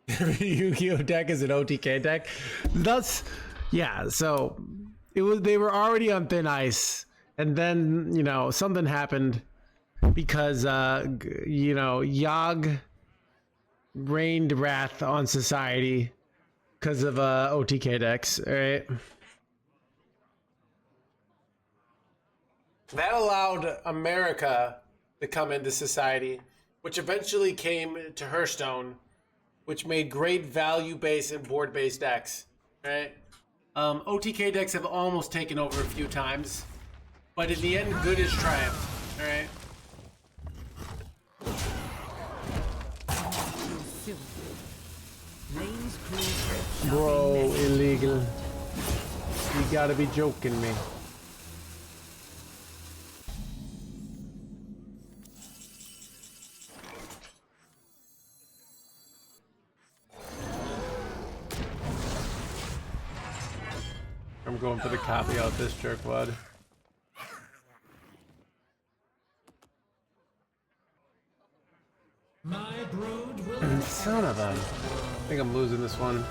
Every Yu-Gi-Oh deck is an OTK deck. That's yeah. So it was. They were already on thin ice, and then something happened because Yogg rained wrath on society because of OTK decks. All right. That allowed America to come into society, which eventually came to Hearthstone, which made great value-based and board-based decks, right? OTK decks have almost taken over a few times, but in the end, good has triumphed, all right? Bro, illegal. You gotta be joking me. I'm going for the copy out this jerkwad. My brood will Son of a... I think I'm losing this one.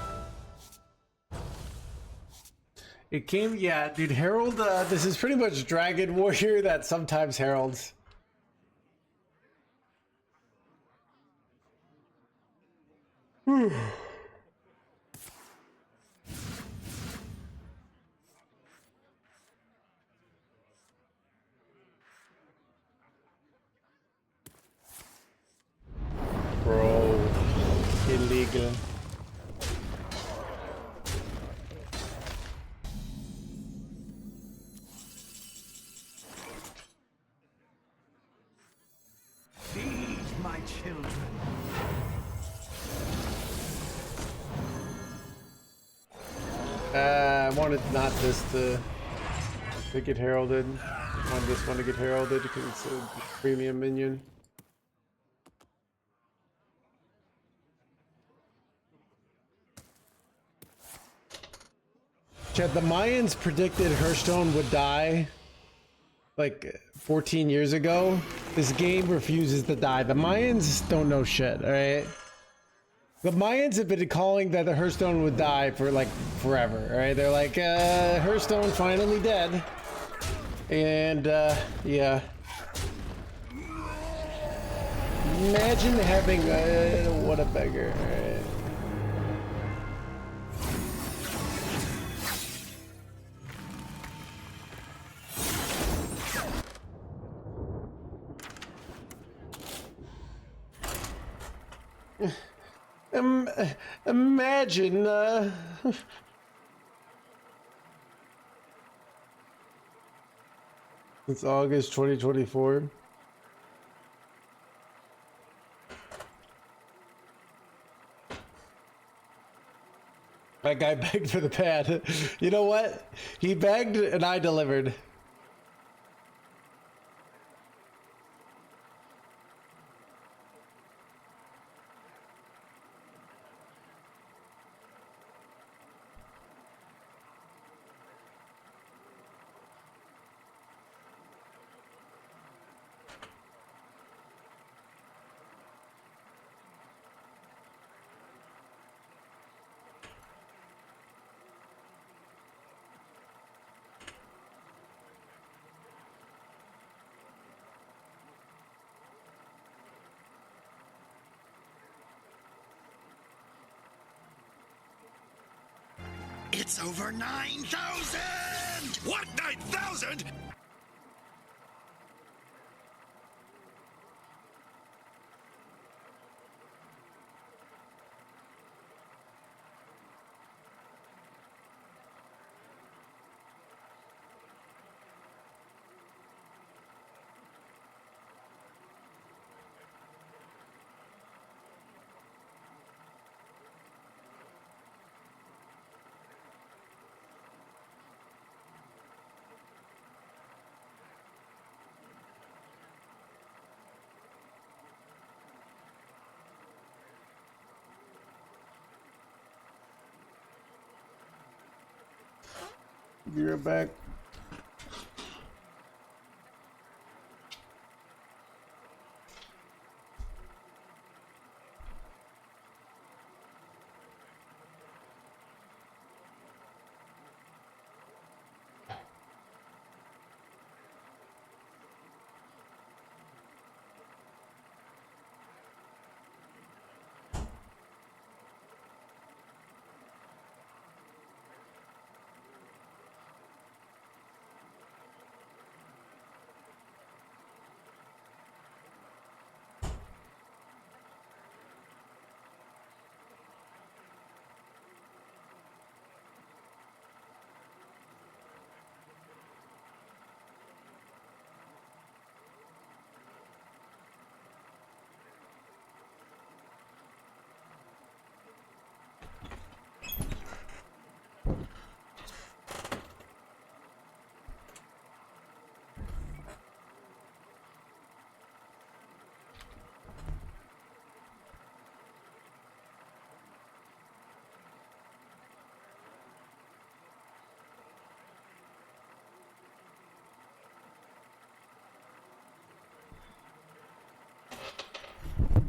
It came... Yeah, dude, Herald... this is pretty much Dragon Warrior that sometimes heralds. Whew. Bro, illegal. Feed my children. I wanted not this to get heralded. I wanted this one to get heralded because it's a premium minion. Chad, the Mayans predicted Hearthstone would die like 14 years ago. This game refuses to die. The Mayans don't know shit, alright? The Mayans have been calling that the Hearthstone would die for like forever, alright? They're like, Hearthstone finally dead. And, yeah. Imagine having, what a beggar, alright? Um, imagine, it's August 2024. That guy begged for the pad. You know what? He begged and I delivered. It's over 9,000! What, 9,000? Be right back.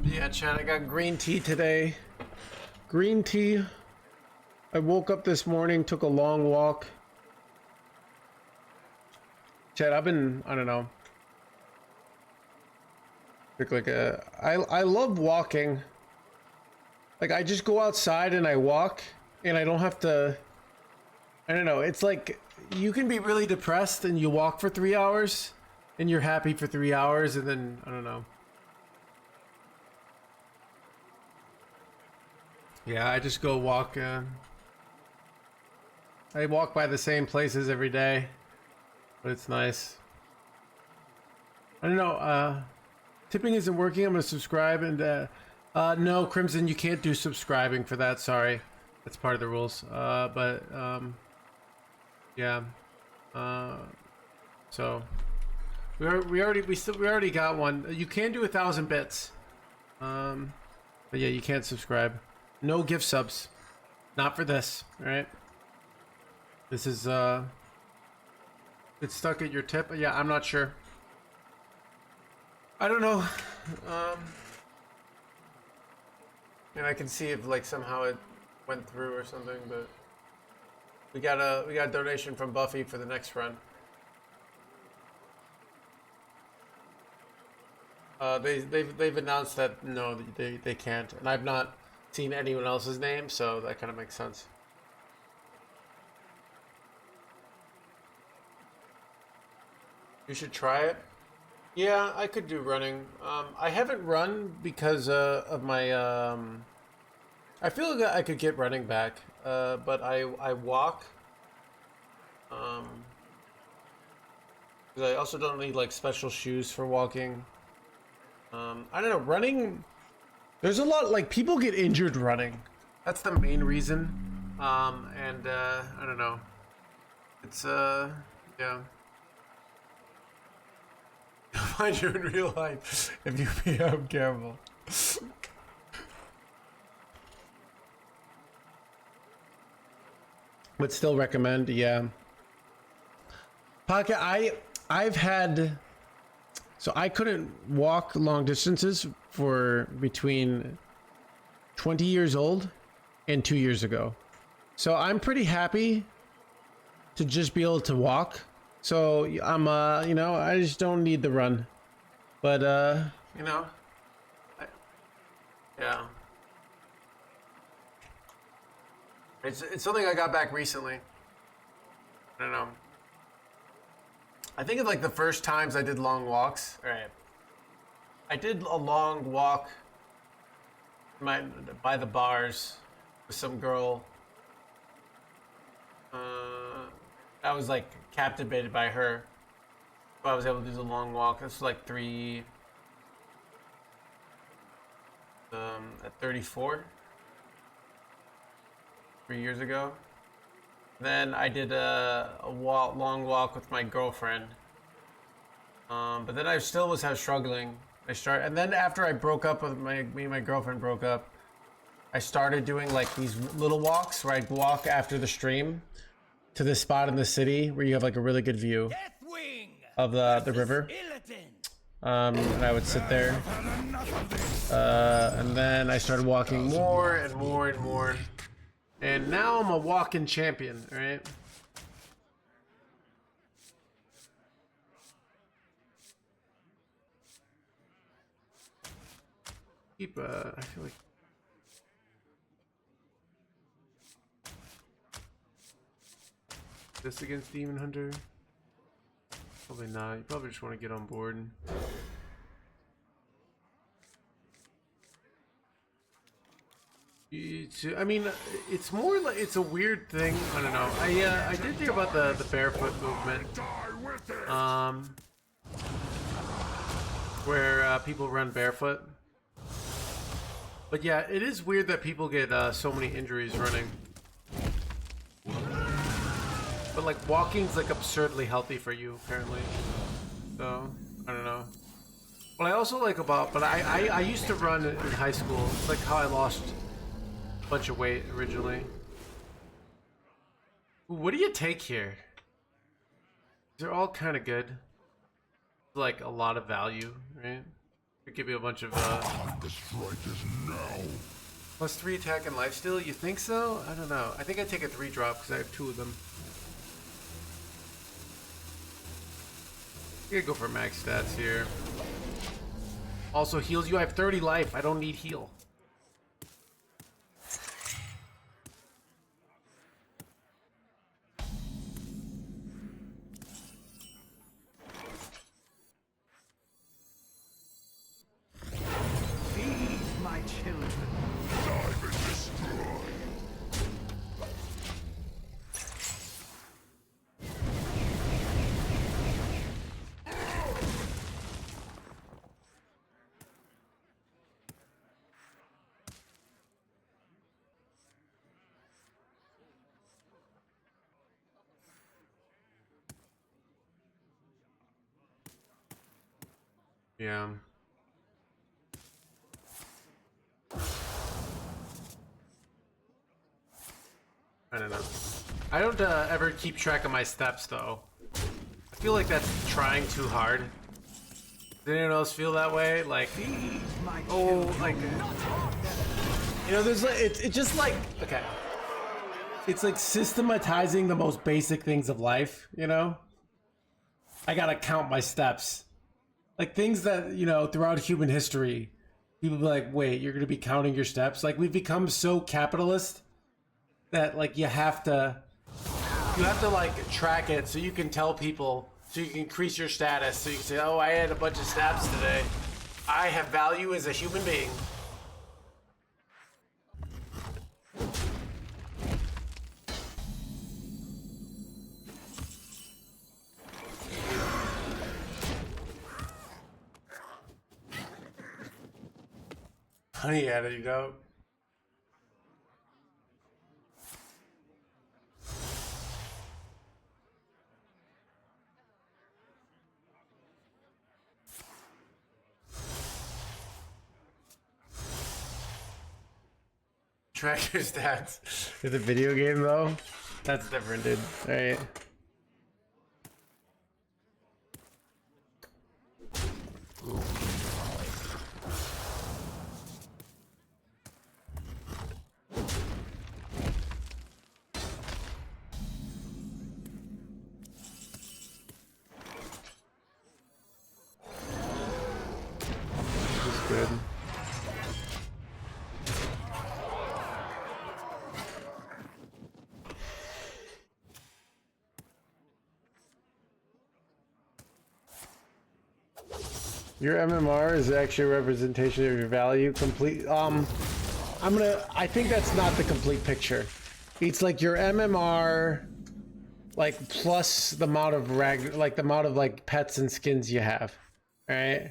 Yeah, Chad, I got green tea today. Green tea. I woke up this morning, took a long walk. Chad, I've been, I don't know. I love walking. Like, I just go outside and I walk, and I don't have to, I don't know. It's like, you can be really depressed and you walk for 3 hours, and you're happy for 3 hours, and then, I don't know. Yeah, I just go walk. I walk by the same places every day, but it's nice. I don't know. Tipping isn't working. I'm gonna subscribe and no, Crimson, you can't do subscribing for that. Sorry, that's part of the rules. Yeah. So we already got one. You can do 1,000 bits. But yeah, you can't subscribe. No gift subs. Not for this, alright? This is, it's stuck at your tip? Yeah, I'm not sure. I don't know. And I can see if, like, somehow it went through or something, but... We got a donation from Buffy for the next run. They've announced that, no, they can't. And I've not seen anyone else's name, so that kind of makes sense. You should try it. Yeah, I could do running. I haven't run because of my. I feel like I could get running back, but I walk. 'Cause I also don't need like special shoes for walking. I don't know, running. There's a lot like people get injured running. That's the main reason. And I don't know. It's yeah. Find you in real life if you become careful. Would still recommend, yeah. Pocket, I've had, so I couldn't walk long distances for between 20 years old and 2 years ago. So I'm pretty happy to just be able to walk. So I'm you know, I just don't need the run. But you know, yeah. It's something I got back recently. I don't know. I think it's like the first times I did long walks. All right. I did a long walk by the bars with some girl. I was like captivated by her. So I was able to do the long walk. This was like at 34. 3 years ago. Then I did a long walk with my girlfriend. But then I still was struggling. And then after I broke up with me and my girlfriend broke up, I started doing like these little walks where I'd walk after the stream to this spot in the city where you have like a really good view of the river. And I would sit there. And then I started walking more and more and more. And now I'm a walking champion, right? Keep, I feel like... This against Demon Hunter? Probably not. You probably just want to get on board. I mean, it's more like it's a weird thing. I don't know. I did hear about the barefoot movement, where people run barefoot. But yeah, it is weird that people get so many injuries running. But like walking's like absurdly healthy for you apparently. So I don't know. What I also like about, but I used to run in high school. It's like how I lost bunch of weight originally. Ooh, what do you take here? They're all kind of good. Like a lot of value, right? Could give you a bunch of The strike is now. +3 attack and lifesteal. You think so? I don't know. I think I take a 3-drop because I have 2 of them. You gotta go for max stats here. Also heals you. I have 30 life. I don't need heal. Yeah. I don't know. I don't ever keep track of my steps though. I feel like that's trying too hard. Does anyone else feel that way? Like, oh, like, you know, there's like, it's just like, okay. It's like systematizing the most basic things of life, you know? I gotta count my steps. Like things that, you know, throughout human history, people be like, wait, you're gonna be counting your steps? Like we've become so capitalist that like you have to like track it so you can tell people So you can increase your status. So you can say, oh, I had a bunch of stats today. I have value as a human being. Honey, yeah, there you go. Track your stats. Is a video game though? That's different, dude. Alright. That's good. Your MMR is actually a representation of your value. Complete. I think that's not the complete picture. It's like your MMR, like plus the amount of the amount of like pets and skins you have, right?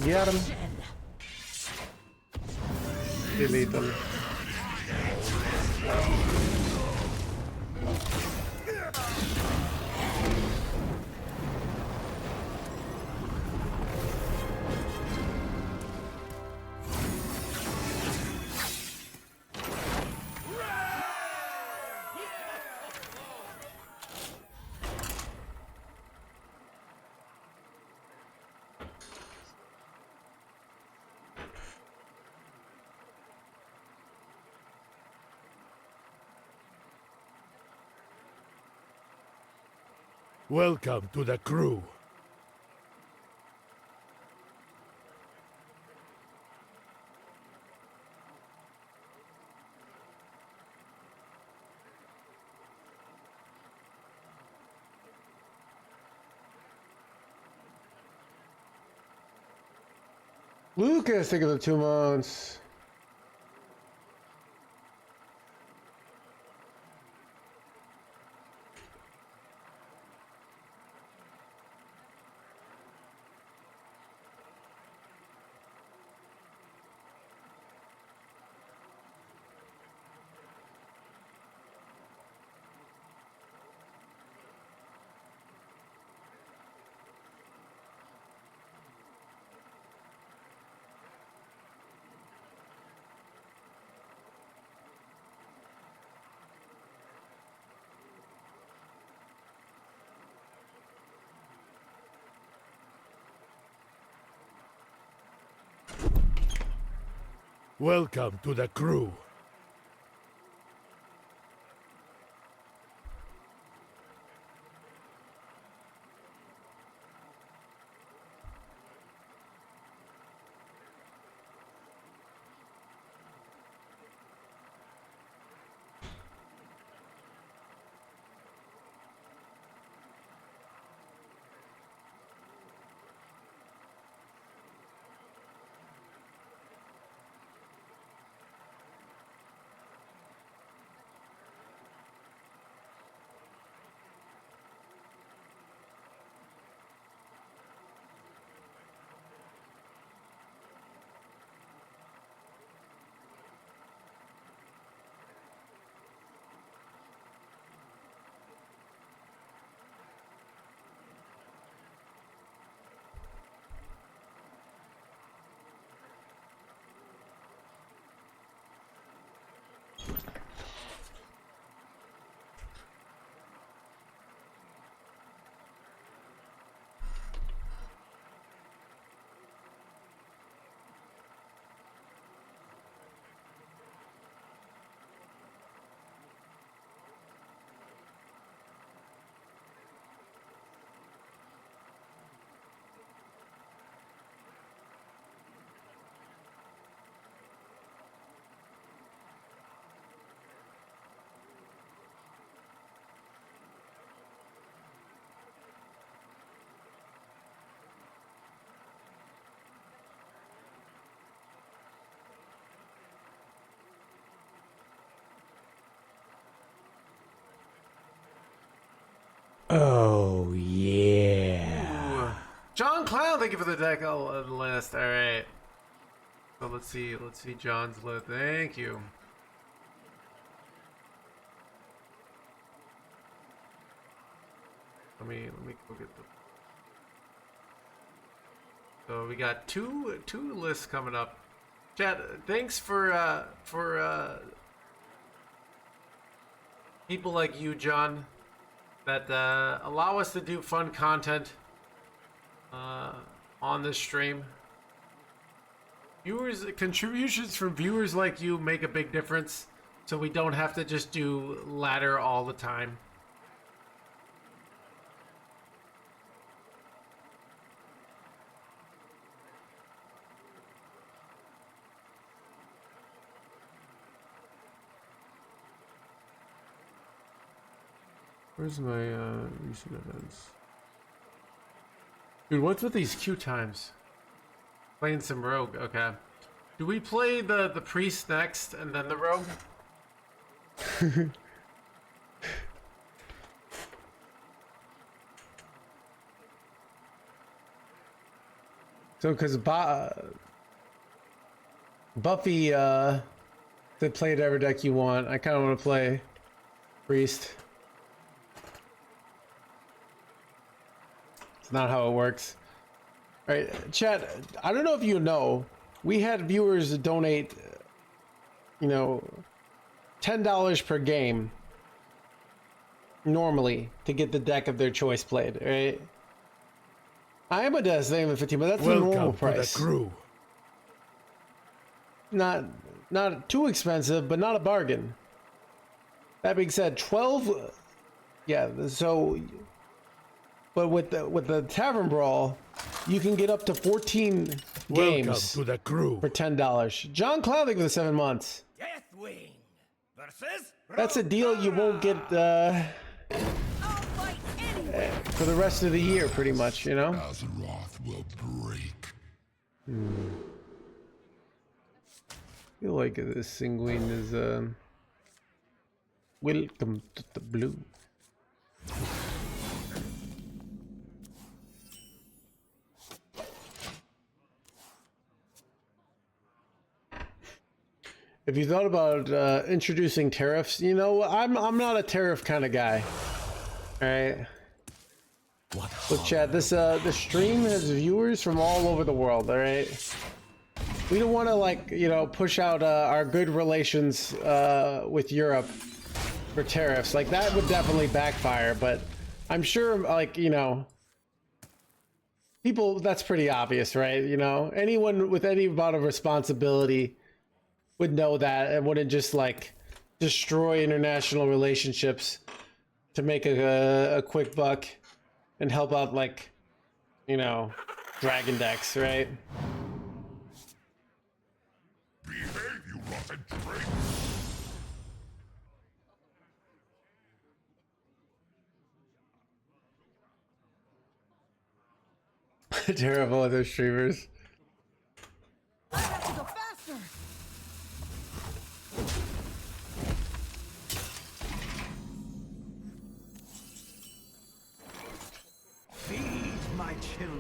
Get him. Delete them. Welcome to the crew. Lucas, think of the 2 months. Welcome to the crew. Clown, thank you for the deck list. All right. So let's see John's list. Thank you. Let me go get the. So we got two lists coming up. Chat, thanks for people like you, John, that allow us to do fun content on this stream. Contributions from viewers like you make a big difference, so we don't have to just do ladder all the time. Where's my recent events? Dude, what's with these queue times? Playing some rogue, okay. Do we play the priest next and then the rogue? So, because Buffy said play whatever deck you want, I kind of want to play priest. It's not how it works. All right, chat, I don't know if you know, we had viewers donate, you know, $10 per game normally to get the deck of their choice played, right? I am a Death Name 15, but that's the normal price. To the crew. Not too expensive, but not a bargain. That being said, 12, yeah, so, but with the Tavern Brawl, you can get up to 14 games to the crew. for $10. John Clouding for the 7 months. Deathwing versus That's a deal you won't get I'll fight anyway. for the rest of the year, pretty much, you know? Azeroth will break. I feel like this Sanguine is, welcome to the blue. If you thought about introducing tariffs, you know, I'm not a tariff kind of guy. All right. Look, chat. This stream has viewers from all over the world. All right. We don't want to, like, you know, push out our good relations with Europe for tariffs. Like, that would definitely backfire. But I'm sure, like, you know, people, that's pretty obvious, right? You know, anyone with any amount of responsibility would know that and wouldn't just like destroy international relationships to make a quick buck and help out, like, you know, dragon decks, right? Behave, you rotten drink. Terrible other streamers. I have to go faster. Feed my children.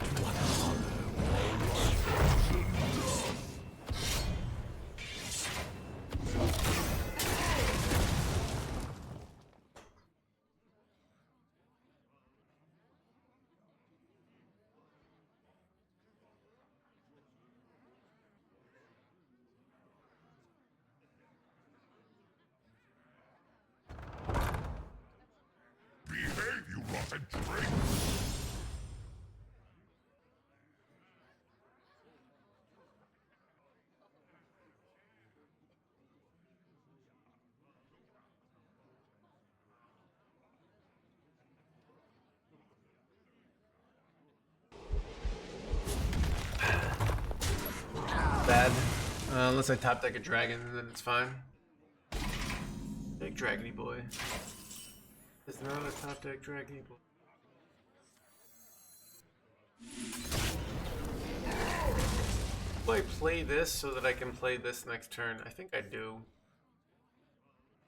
Behave, you rotten drink. Bad. Unless I top deck a dragon, then it's fine. Big dragony boy. It's not a top deck dragony boy. Do I play this so that I can play this next turn? I think I do.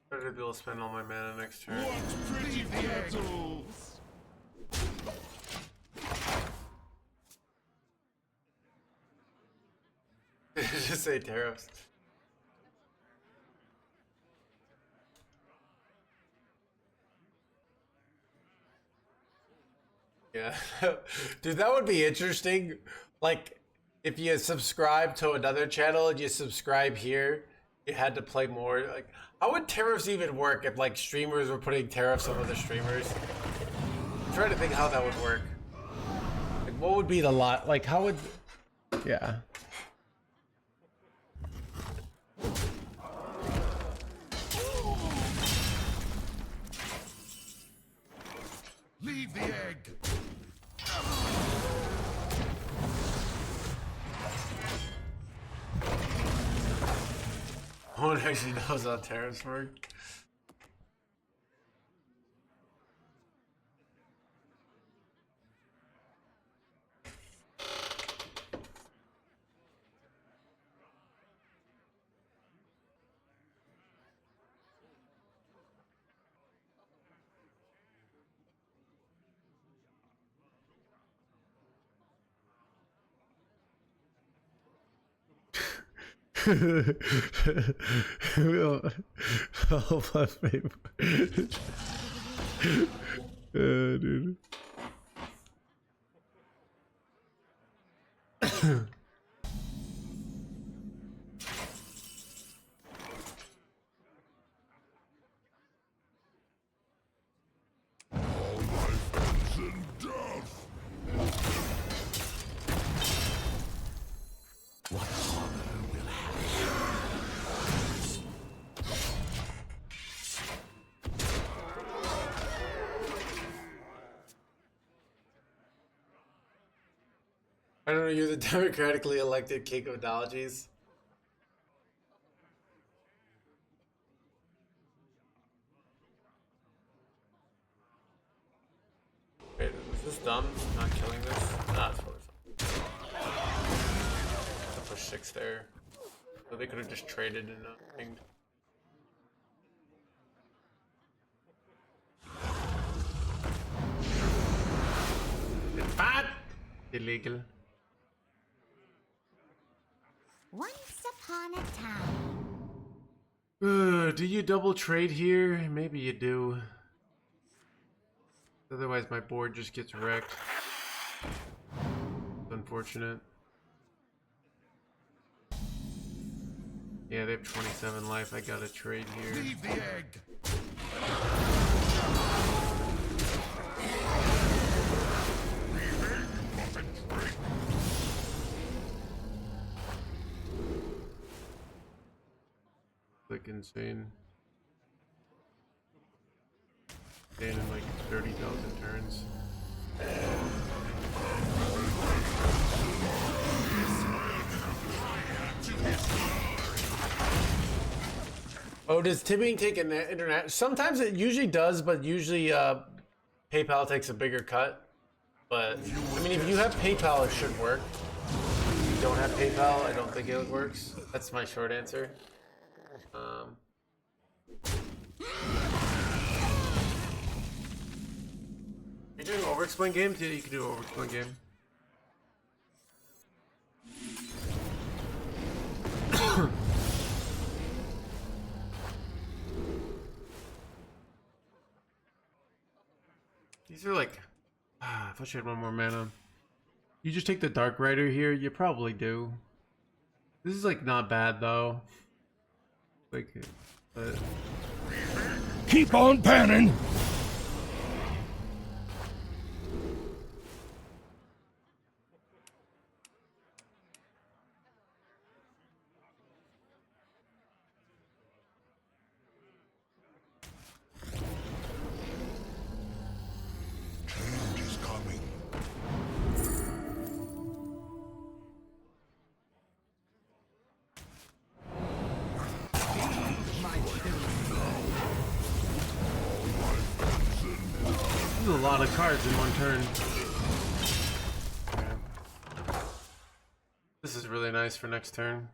Better to be able to spend all my mana next turn. What pretty battles! just say tariffs. Yeah. Dude, that would be interesting. Like, if you subscribe to another channel and you subscribe here, you had to play more. Like, how would tariffs even work if, like, streamers were putting tariffs on other streamers? I'm trying to think how that would work. Like, what would be the lot? Like, how would... Yeah. Leave the egg. No one actually knows how tariffs work. Oh my favorite. Dude. All life ends in death. What honor will I don't know, you're the democratically elected king of analogies. Wait, is this dumb? Not killing this? Nah, it's probably fine. The push 6 there. So they could have just traded and pinged. It's bad! Illegal. Once upon a time. Do you double trade here? Maybe you do. Otherwise my board just gets wrecked. It's unfortunate. Yeah, they have 27 life. I gotta trade here. Leave the egg. Like insane. Staying in like 30,000 turns. Oh, does tipping take an internet? Sometimes it usually does, but usually PayPal takes a bigger cut. But I mean, if you have PayPal, it should work. If you don't have PayPal, I don't think it works. That's my short answer. Are you doing overexplain games? Yeah, you can do overexplain game. These are like, I thought you had one more mana. You just take the Dark Rider here? You probably do. This is like not bad though. Like, but... Keep on panning. Change is coming. This is a lot of cards in one turn. Okay. This is really nice for next turn.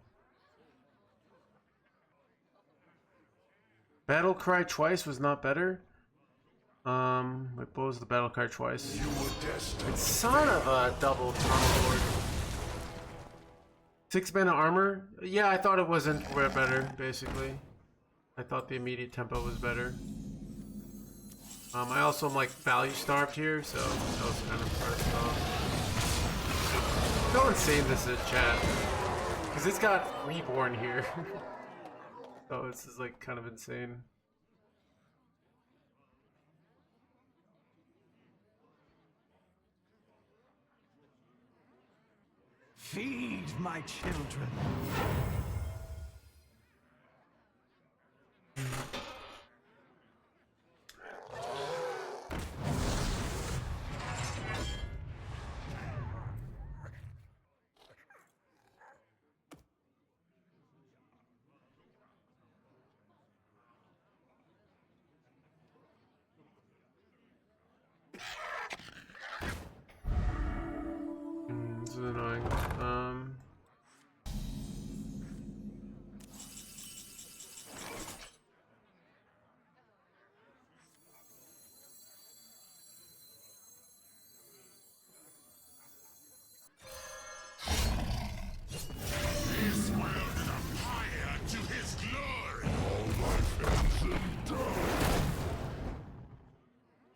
Battle Cry twice was not better. What was the Battle Cry twice? You were destined. Son of a double combo board. 6 mana armor? Yeah, I thought it wasn't better, basically. I thought the immediate tempo was better. I also am like value starved here, so that was kind of first off. How insane this is, chat. Because it's got Reborn here. So this is like kind of insane. Feed my children. This is annoying. This world is a fire to his glory. All life ends in death.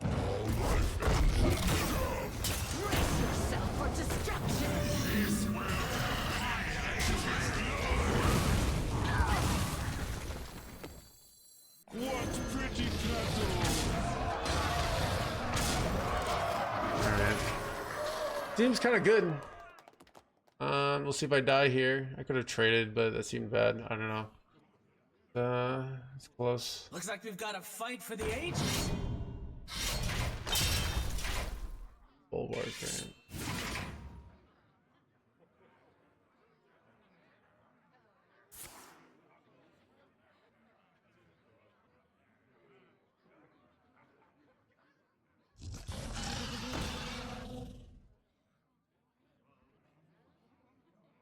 All life ends in death. Brace yourself for destruction. This world is a fire to his glory. What pretty petals! Alright. Seems kind of good. We'll see if I die here. I could have traded, but that seemed bad. I don't know. It's close. Looks like we've got a fight for the ages. Bulwark, right?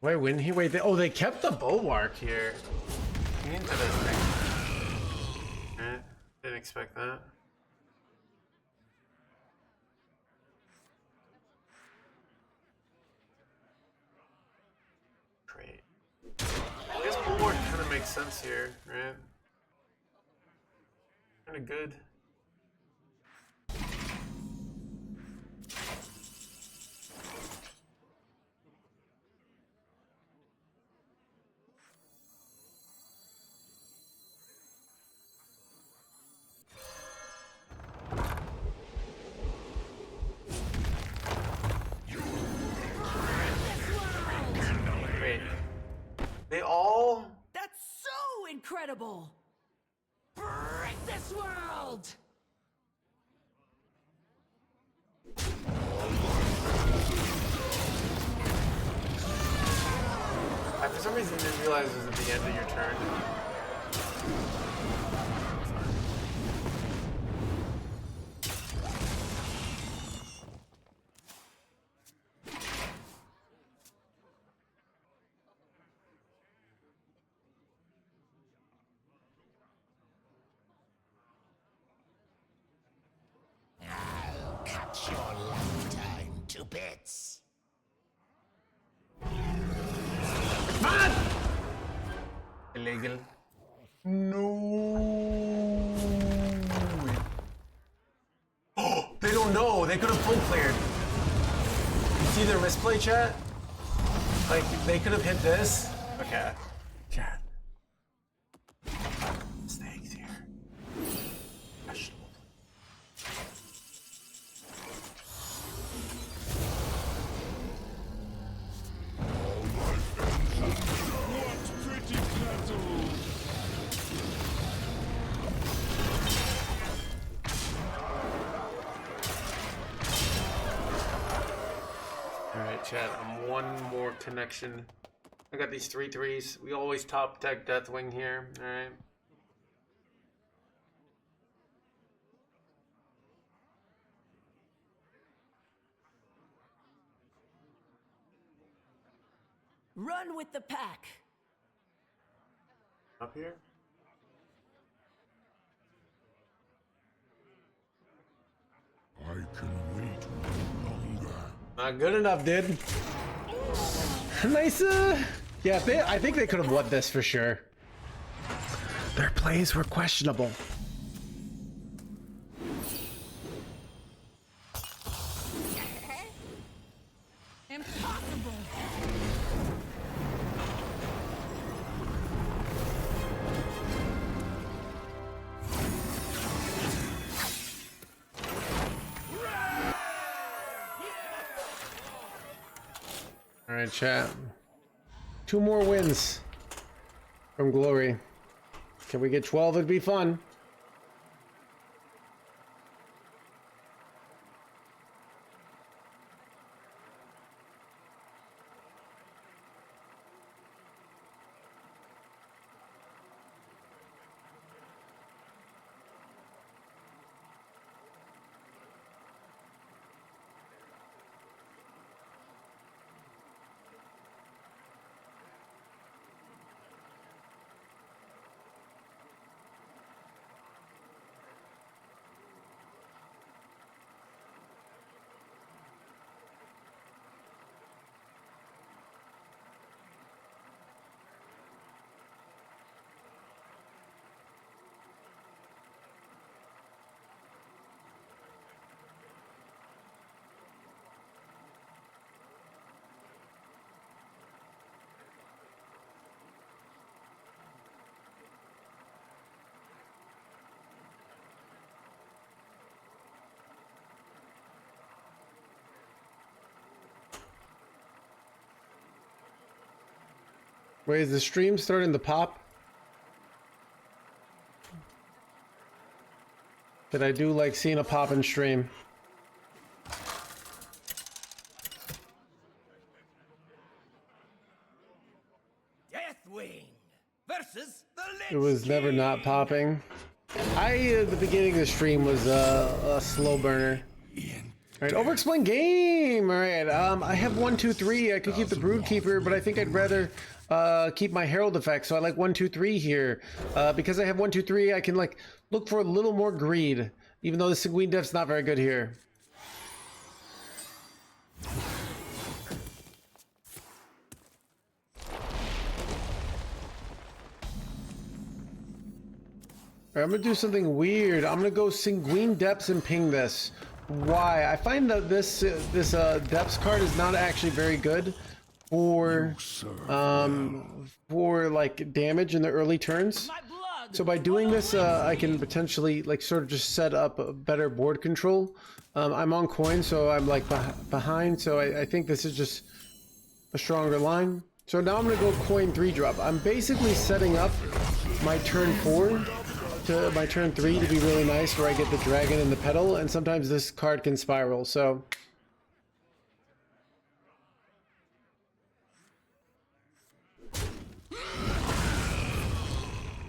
Wait, when he wait? They kept the bulwark here. Into this thing. Eh, didn't expect that. Great. I guess bulwark kind of makes sense here, right? Kind of good. They all... That's so incredible! Break this world! I for some reason didn't realize it was at the end of your turn. Cut your lifetime to bits. Illegal. No. Oh, they don't know. They could have full cleared. You see their misplay, chat? Like, they could have hit this. Okay. Chat. Snakes here. Questionable. What pretty petals! Alright, chat. I'm one more connection. I got these 3/3s. We always top deck Deathwing here. Alright. Run with the pack! Up here? I can wait no longer. Not good enough, dude. Nice, Yeah, I think they could have won this for sure. Their plays were questionable. Impossible. All right, chat. 2 more wins from Glory. Can we get 12? It'd be fun. Wait, is the stream starting to pop? Did I do like seeing a pop in stream? Deathwing versus the It was never not popping. At the beginning of the stream was a slow burner. All right, over-explain game. All right, I have 1, 2, 3. I could keep the Broodkeeper, but I think I'd rather keep my Herald effect. So I like 1, 2, 3 here. Because I have 1, 2, 3, I can like look for a little more greed, even though the Sanguine Depth's not very good here. All right, I'm gonna do something weird. I'm gonna go Sanguine Depths and ping this. Why? I find that this Depths card is not actually very good for like damage in the early turns. So by doing this, I can potentially like sort of just set up a better board control. I'm on coin, so I'm like behind. So I think this is just a stronger line. So now I'm gonna go coin 3-drop. I'm basically setting up my turn 4 to my turn 3 to be really nice, where I get the dragon and the petal, and sometimes this card can spiral. So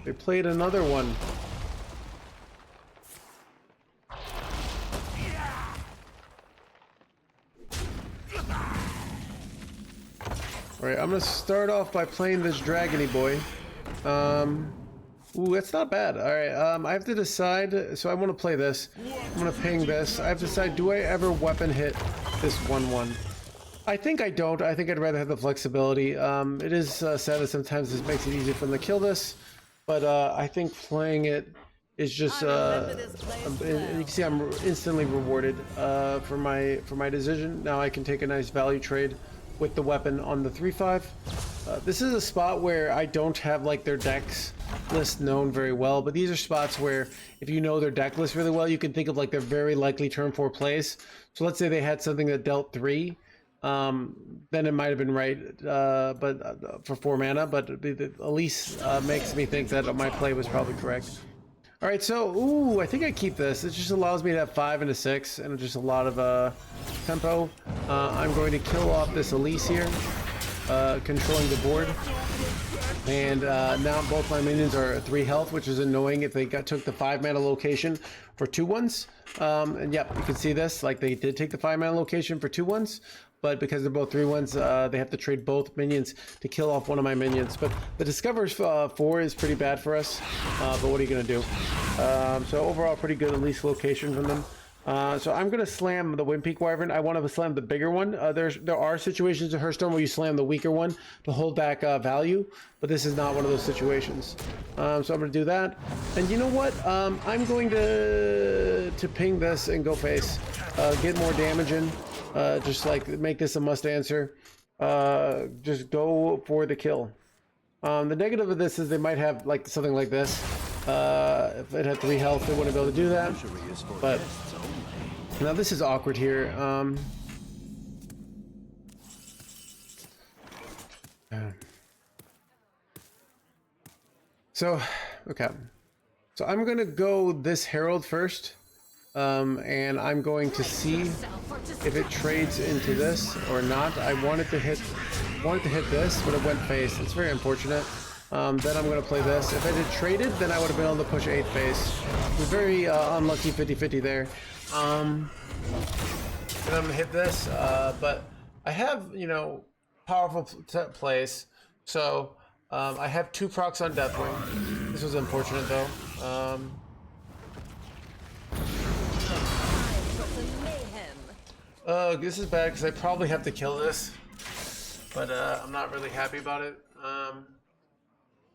they played another one. Alright, I'm gonna start off by playing this dragony boy. Ooh, that's not bad. Alright, I have to decide. So I want to play this. I'm gonna ping this. I have to decide, do I ever weapon hit this 1/1? I think I don't. I think I'd rather have the flexibility. It is sad that sometimes this makes it easier for them to kill this, but I think playing it is just you can see I'm instantly rewarded for my decision. Now I can take a nice value trade with the weapon on the 3/5. This is a spot where I don't have like their decks list known very well, but these are spots where if you know their deck list really well, you can think of like their very likely turn 4 plays. So let's say they had something that dealt 3, then it might have been right, but for 4 mana, but at least makes me think that my play was probably correct. All right, so ooh, I think I keep this. It just allows me to have 5 and a 6, and just a lot of tempo. I'm going to kill off this Elise here, controlling the board. And now both my minions are 3 health, which is annoying if they took the 5 mana location for 2/1s. And yep, you can see this, like they did take the 5 mana location for 2/1s, but because they're both 3/1s, they have to trade both minions to kill off one of my minions. But the Discover's 4 is pretty bad for us, but what are you gonna do? So overall, pretty good Elise location from them. So I'm gonna slam the Wind Peak Wyvern. I want to slam the bigger one. There are situations in Hearthstone where you slam the weaker one to hold back value, but this is not one of those situations. So I'm gonna do that. And you know what? I'm going to ping this and go face. Get more damage in. Just like make this a must answer. Just go for the kill. The negative of this is they might have like something like this. If it had 3 health, they wouldn't be able to do that. But now this is awkward here. So, okay. So I'm gonna go this Herald first, and I'm going to see if it trades into this or not. I wanted to hit this, but it went face. It's very unfortunate. Then I'm going to play this. If it had traded, then I would have been able to push 8 face. It was very unlucky 50-50 there. And I'm going to hit this, but I have, you know, powerful plays. So I have 2 procs on Deathwing. This was unfortunate though. This is bad because I probably have to kill this, but I'm not really happy about it.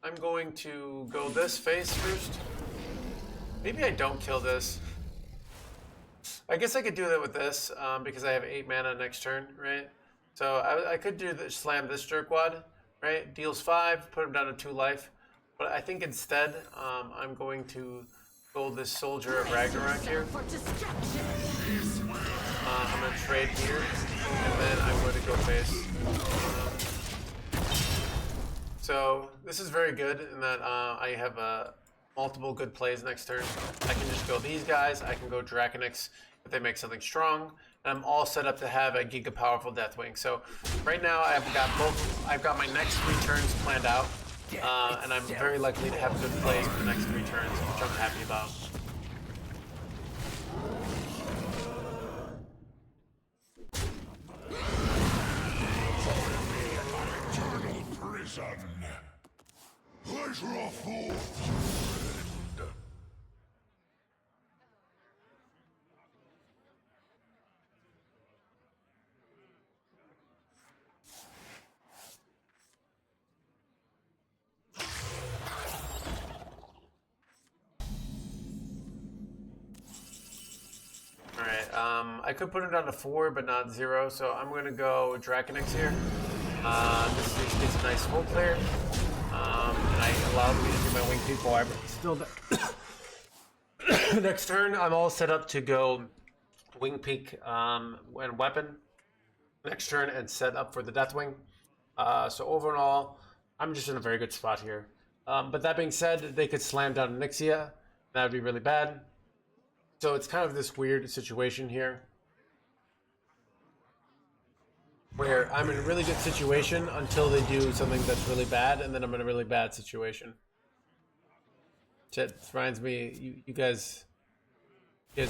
I'm going to go this face first. Maybe I don't kill this. I guess I could do that with this because I have 8 mana next turn, right? So I could do this, slam this Jerkwad, right? Deals 5, put him down to 2 life. But I think instead I'm going to go this Soldier of Ragnarok here. I'm going to trade here, and then I'm going to go face. So this is very good in that I have multiple good plays next turn. I can just go these guys. I can go Draconix if they make something strong. And I'm all set up to have a Giga Powerful Deathwing. So right now I've got my next 3 turns planned out. And I'm very likely to have good plays for the next 3 turns, which I'm happy about. Prison. Pleasure of forth. Alright, I could put him down to 4, but not 0, so I'm going to go Draconix here. This is a nice full clear. And I allowed me to do my Wing Peak Wyvern. Still, next turn, I'm all set up to go Wing Peak and Weapon next turn and set up for the Deathwing. So overall, I'm just in a very good spot here. But that being said, they could slam down Nixia. That would be really bad. So it's kind of this weird situation here, where I'm in a really good situation until they do something that's really bad, and then I'm in a really bad situation. It reminds me, you guys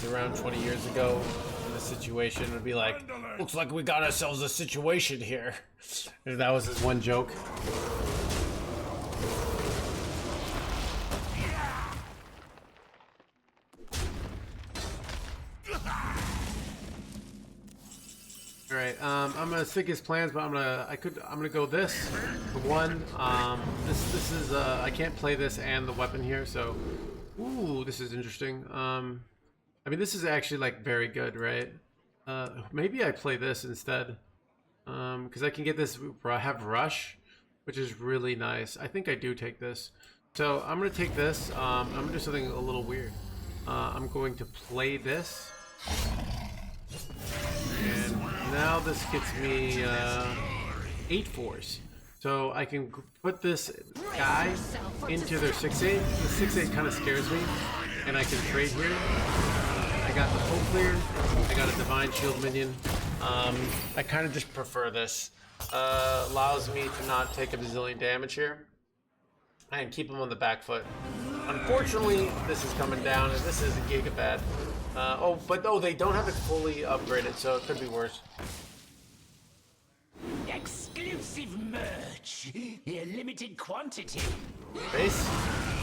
around 20 years ago in this situation would be like, looks like we got ourselves a situation here. And that was his one joke. Alright, I'm gonna stick his plans, but I'm gonna go this for 1. This is I can't play this and the weapon here, so ooh, this is interesting. I mean, this is actually like very good, right? Maybe I play this instead, because I can get this. I have Rush, which is really nice. I think I do take this, so I'm gonna take this. I'm gonna do something a little weird. I'm going to play this. And now this gets me 8 4s. So I can put this guy into their 6-8. The 6-8 kind of scares me. And I can trade here. I got the full clear. I got a Divine Shield minion. I kind of just prefer this. Allows me to not take a bazillion damage here. And keep him on the back foot. Unfortunately, this is coming down, and this is a Gigabad. They don't have it fully upgraded, so it could be worse. Exclusive merch in limited quantity. Base?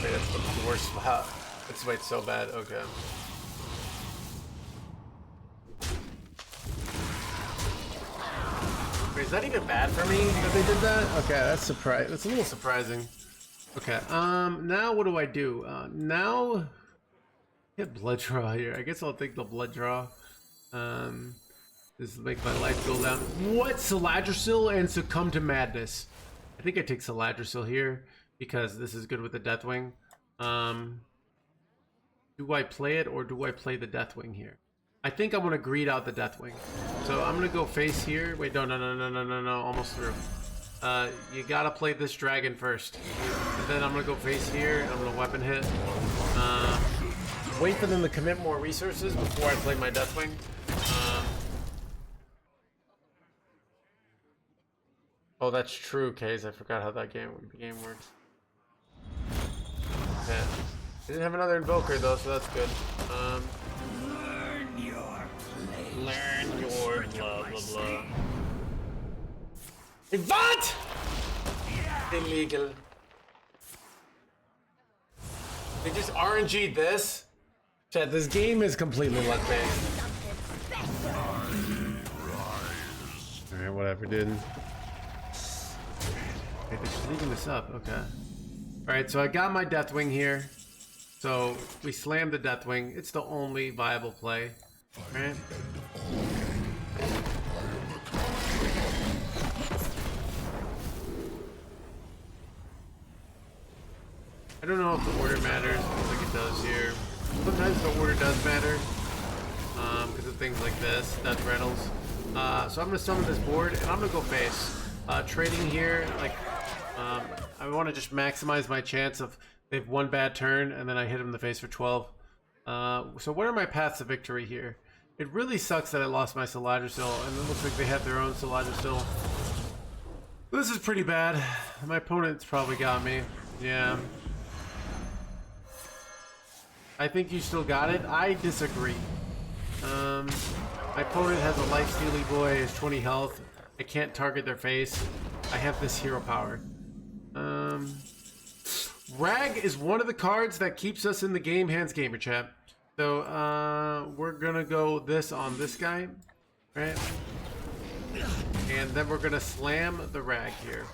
Wait, that's the worst spot. Let's wait so bad. Okay. Wait, is that even bad for me that they did that? Okay, that's that's a little surprising. Okay, now what do I do? Now get blood draw here. I guess I'll take the blood draw. This will make my life go down. What? Saladrisil and Succumb to Madness. I think I take Saladrisil here because this is good with the Deathwing. Do I play it or do I play the Deathwing here? I think I'm gonna greed out the Deathwing. So I'm gonna go face here. Wait, no, almost through. You gotta play this dragon first. And then I'm gonna go face here and I'm gonna weapon hit. Wait for them to commit more resources before I play my Deathwing. Oh, that's true, Kaze. I forgot how that game works. Okay. I didn't have another Invoker though, so that's good. Learn your place. Learn your blah blah blah. What? Illegal. They just RNG'd this? Chat, this game is completely luck-based. Alright, whatever, dude. Okay, they're just leaving this up, okay. Alright, so I got my Deathwing here. So, we slammed the Deathwing. It's the only viable play. Alright. I don't know if the order matters. I don't think it does here. Sometimes the order does matter. Because of things like this, Death Rattles. So I'm going to summon this board, and I'm going to go face. Trading here, like, I want to just maximize my chance of they have one bad turn, and then I hit him in the face for 12. So what are my paths to victory here? It really sucks that I lost my Saladrisil, and it looks like they have their own Saladrisil. This is pretty bad. My opponent's probably got me. Yeah. I think you still got it. I disagree. My opponent has a life steely boy, has 20 health. I can't target their face. I have this hero power. Rag is one of the cards that keeps us in the game, NoHandsGamer chat. So we're gonna go this on this guy, right? And then we're gonna slam the Rag here,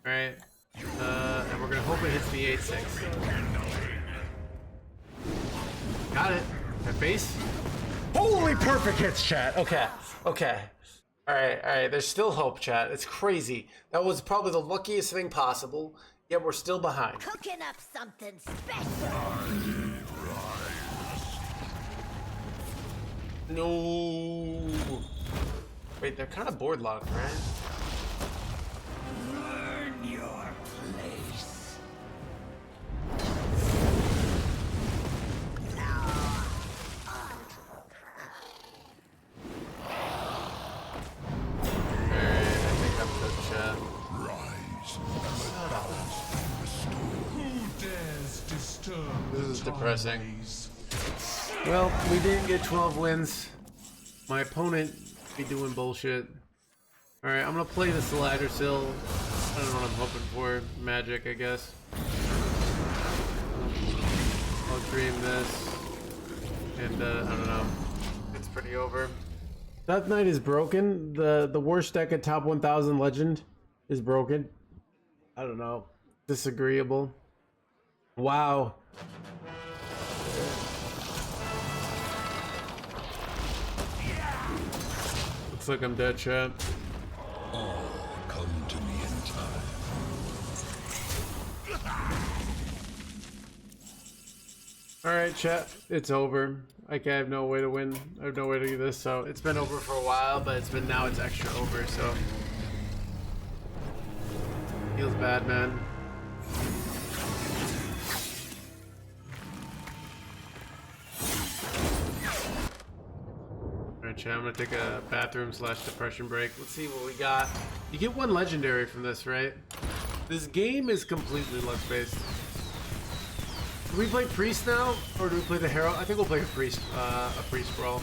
right? And we're gonna hope it hits the 8/6. Got it. At base. Holy perfect hits, chat. Okay. Okay. Alright. There's still hope, chat. It's crazy. That was probably the luckiest thing possible, yet we're still behind. Cooking up something special. No. Wait, they're kind of board locked, right? Learn your place. This is depressing. Well, we didn't get 12 wins. My opponent be doing bullshit. Alright, I'm gonna play the Saladrisil. I don't know what I'm hoping for. Magic, I guess. I'll dream this. And, I don't know. It's pretty over. Death Knight is broken. The worst deck at top 1000 Legend is broken. I don't know. Disagreeable. Wow. Looks like I'm dead, chat. All come to me in time. Alright, chat. It's over. I have no way to win. I have no way to do this, so it's been over for a while, but now it's extra over, so feels bad, man. Alright, chat, I'm gonna take a bathroom / depression break. Let's see what we got. You get one legendary from this, right? This game is completely luck-based. Do we play Priest now? Or do we play the Hero? I think we'll play a Priest Brawl.